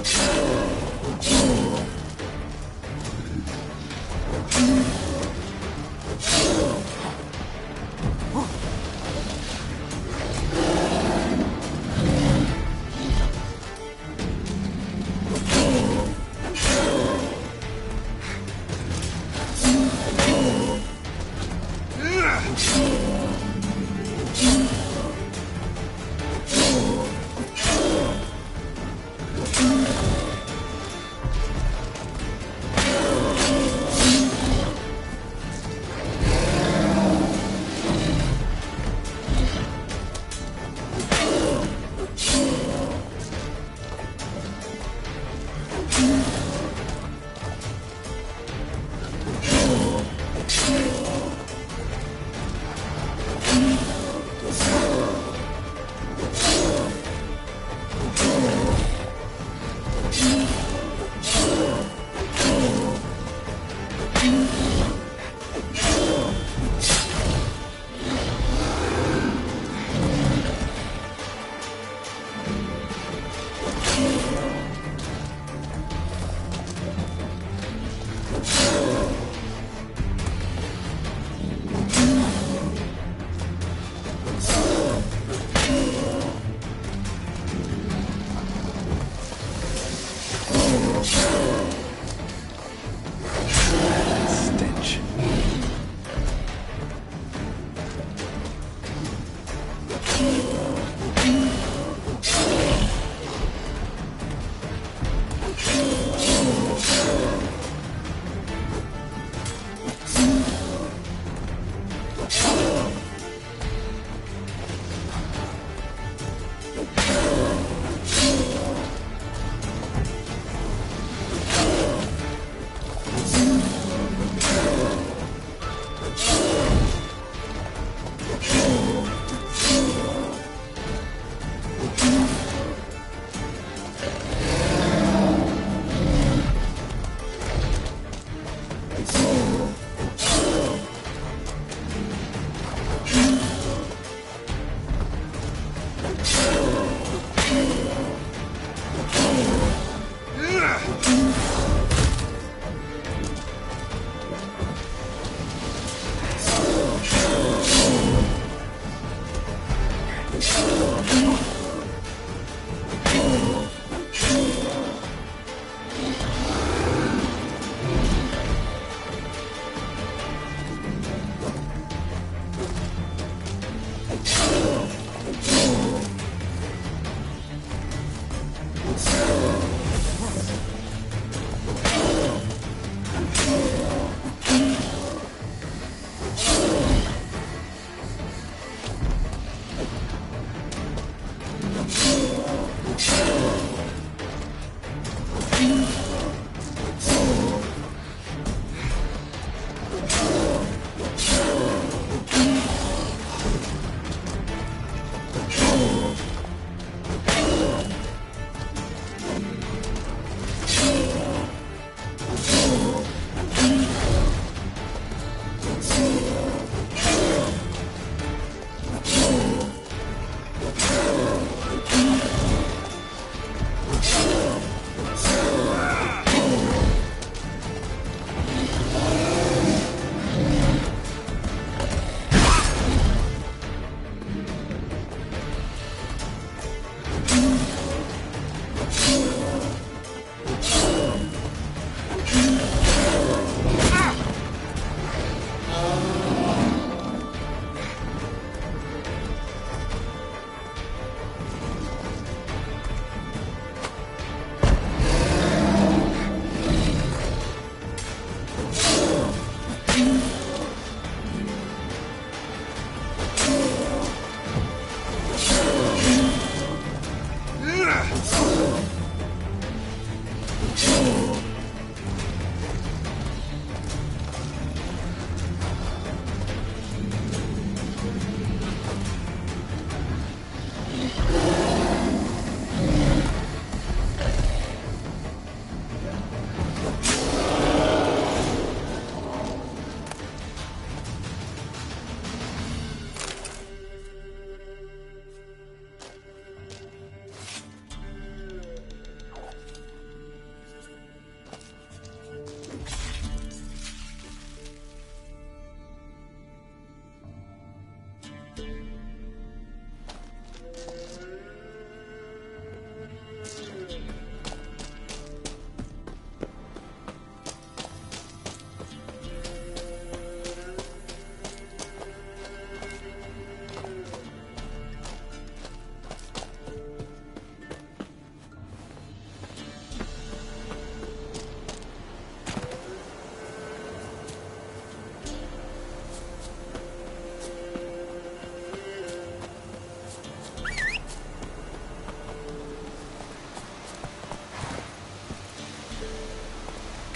Stench.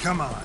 Come on.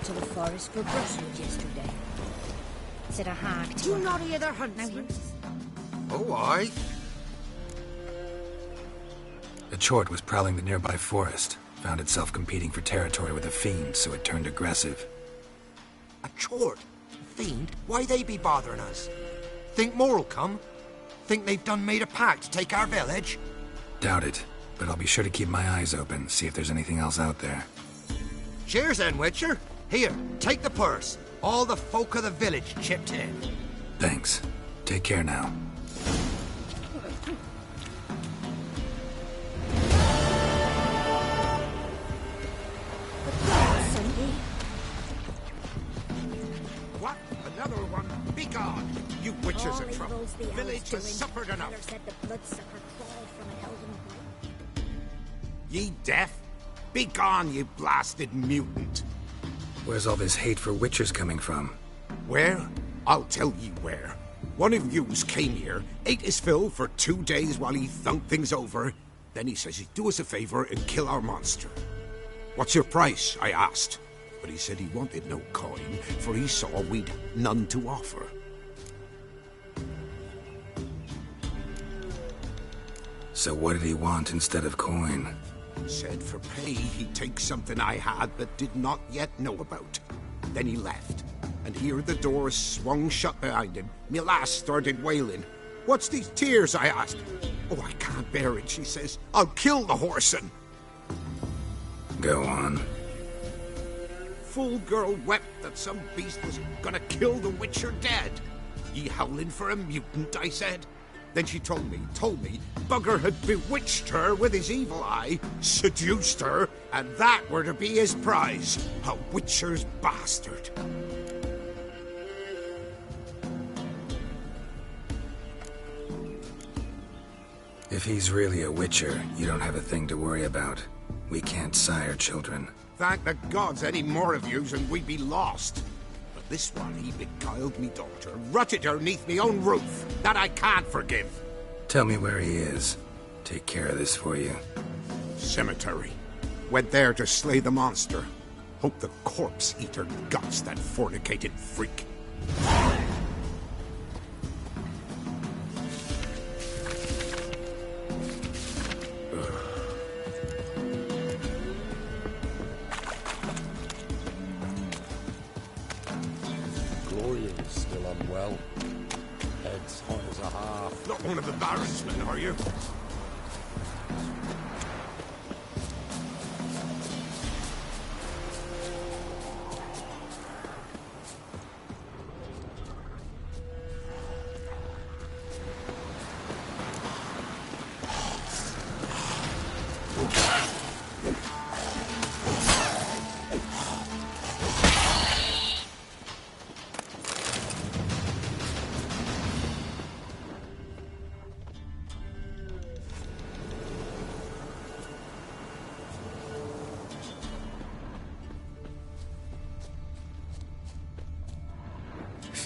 To the forest for brushwood yesterday. Said a hag to
Do not hear their huntsmen.
Oh, aye. The chort was prowling the nearby forest. Found itself competing for territory with a fiend, so it turned aggressive.
A chort? Fiend? Why they be bothering us? Think more'll come? Think they've done made a pact to take our village?
Doubt it, but I'll be sure to keep my eyes open, see if there's anything else out there.
Cheers then, Witcher. Here, take the purse. All the folk of the village chipped in.
Thanks. Take care now.
What? Another one? Begone! You witches of trouble. Village has suffered enough. Ye deaf? Begone, you blasted mutant.
Where's all this hate for witchers coming from?
Where? I'll tell ye where. One of yous came here, ate his fill for 2 days while he thunked things over. Then he says he'd do us a favor and kill our monster. What's your price? I asked. But he said he wanted no coin, for he saw we'd none to offer.
So what did he want instead of coin?
Said for pay he'd take something I had but did not yet know about. Then he left, and here the door swung shut behind him. Me lass started wailing. What's these tears? I asked. Oh, I can't bear it, she says. I'll kill the whoreson.
Go on.
Fool girl wept that some beast was gonna kill the witcher dead. Ye howling for a mutant, I said. Then she told me, bugger had bewitched her with his evil eye, seduced her, and that were to be his prize. A witcher's bastard.
If he's really a witcher, you don't have a thing to worry about. We can't sire children.
Thank the gods any more of yous and we'd be lost. But this one, he beguiled me daughter, rutted her neath me own roof. That I can't forgive.
Tell me where he is. Take care of this for you.
Cemetery. Went there to slay the monster. Hope the corpse eater guts that fornicated freak.
Gloria's still unwell. Head's hot as a half.
Not one of the Baron's men, are you?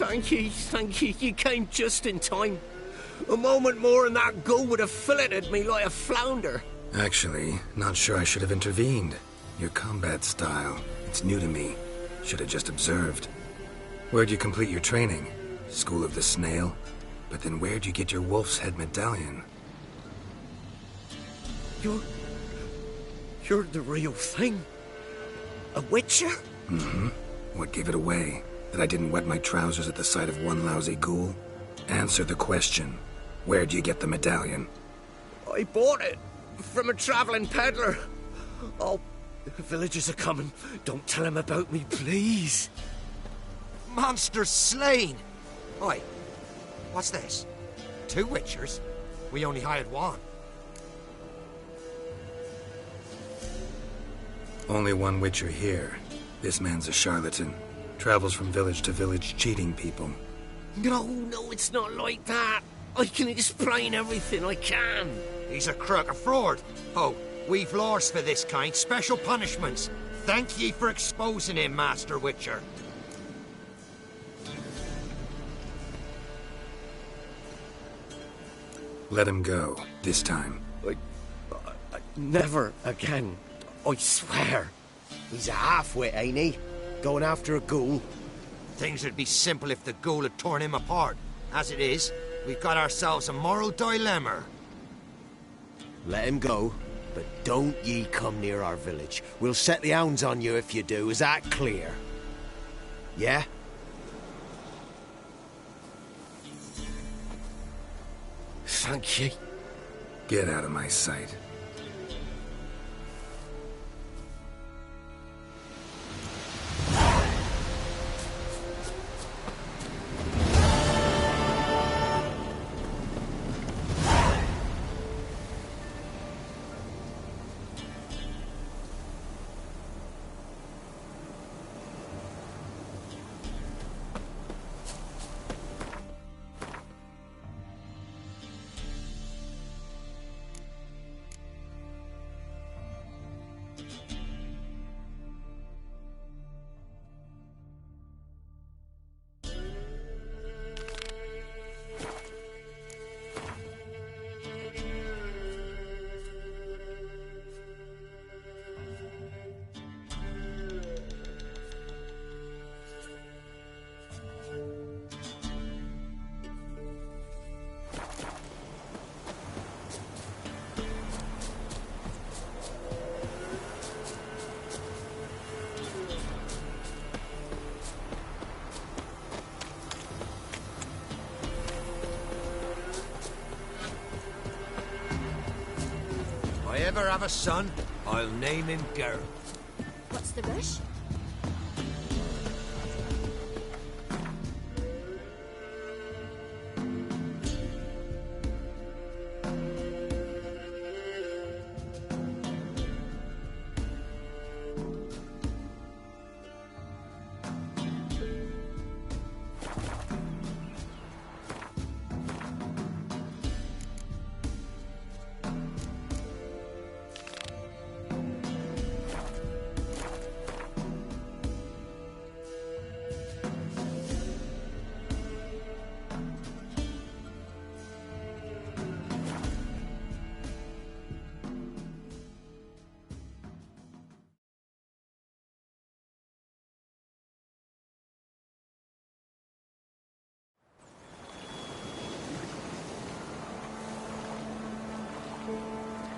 Thank you. You came just in time. A moment more and that gull would have filleted me like a flounder.
Actually, not sure I should have intervened. Your combat style, it's new to me. Should have just observed. Where'd you complete your training? School of the Snail? But then where'd you get your wolf's head medallion?
You're the real thing. A witcher?
Mm-hmm. What gave it away? That I didn't wet my trousers at the sight of one lousy ghoul? Answer the question. Where'd you get the medallion?
I bought it from a traveling peddler. Oh, the villagers are coming. Don't tell them about me, please.
Monster slain! Oi, What's this? 2 Witchers? We only hired 1.
Only 1 Witcher here. This man's a charlatan. Travels from village to village cheating people.
No, it's not like that. I can explain everything, I can.
He's a crook, a fraud. Oh, we've laws for this kind, special punishments. Thank ye for exposing him, Master Witcher.
Let him go, this time.
Never again. I swear.
He's a half-wit, ain't he? Going after a ghoul.
Things would be simple if the ghoul had torn him apart. As it is, we've got ourselves a moral dilemma.
Let him go, but don't ye come near our village. We'll set the hounds on you if you do. Is that clear? Yeah?
Thank ye.
Get out of my sight.
If I ever have a son, I'll name him Geralt.
What's the rush?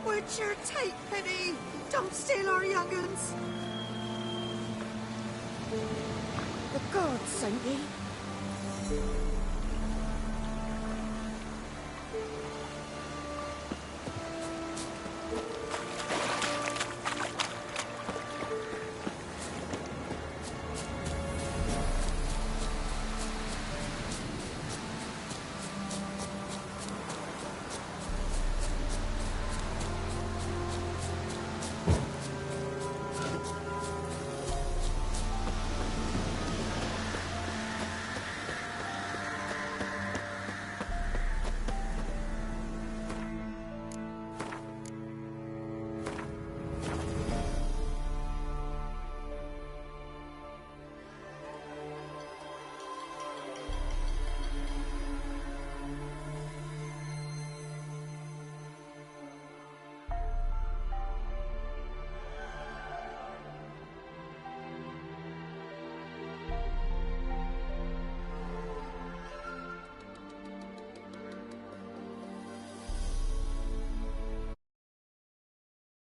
Witcher, take pity! Don't steal our young'uns!
The gods sent ye.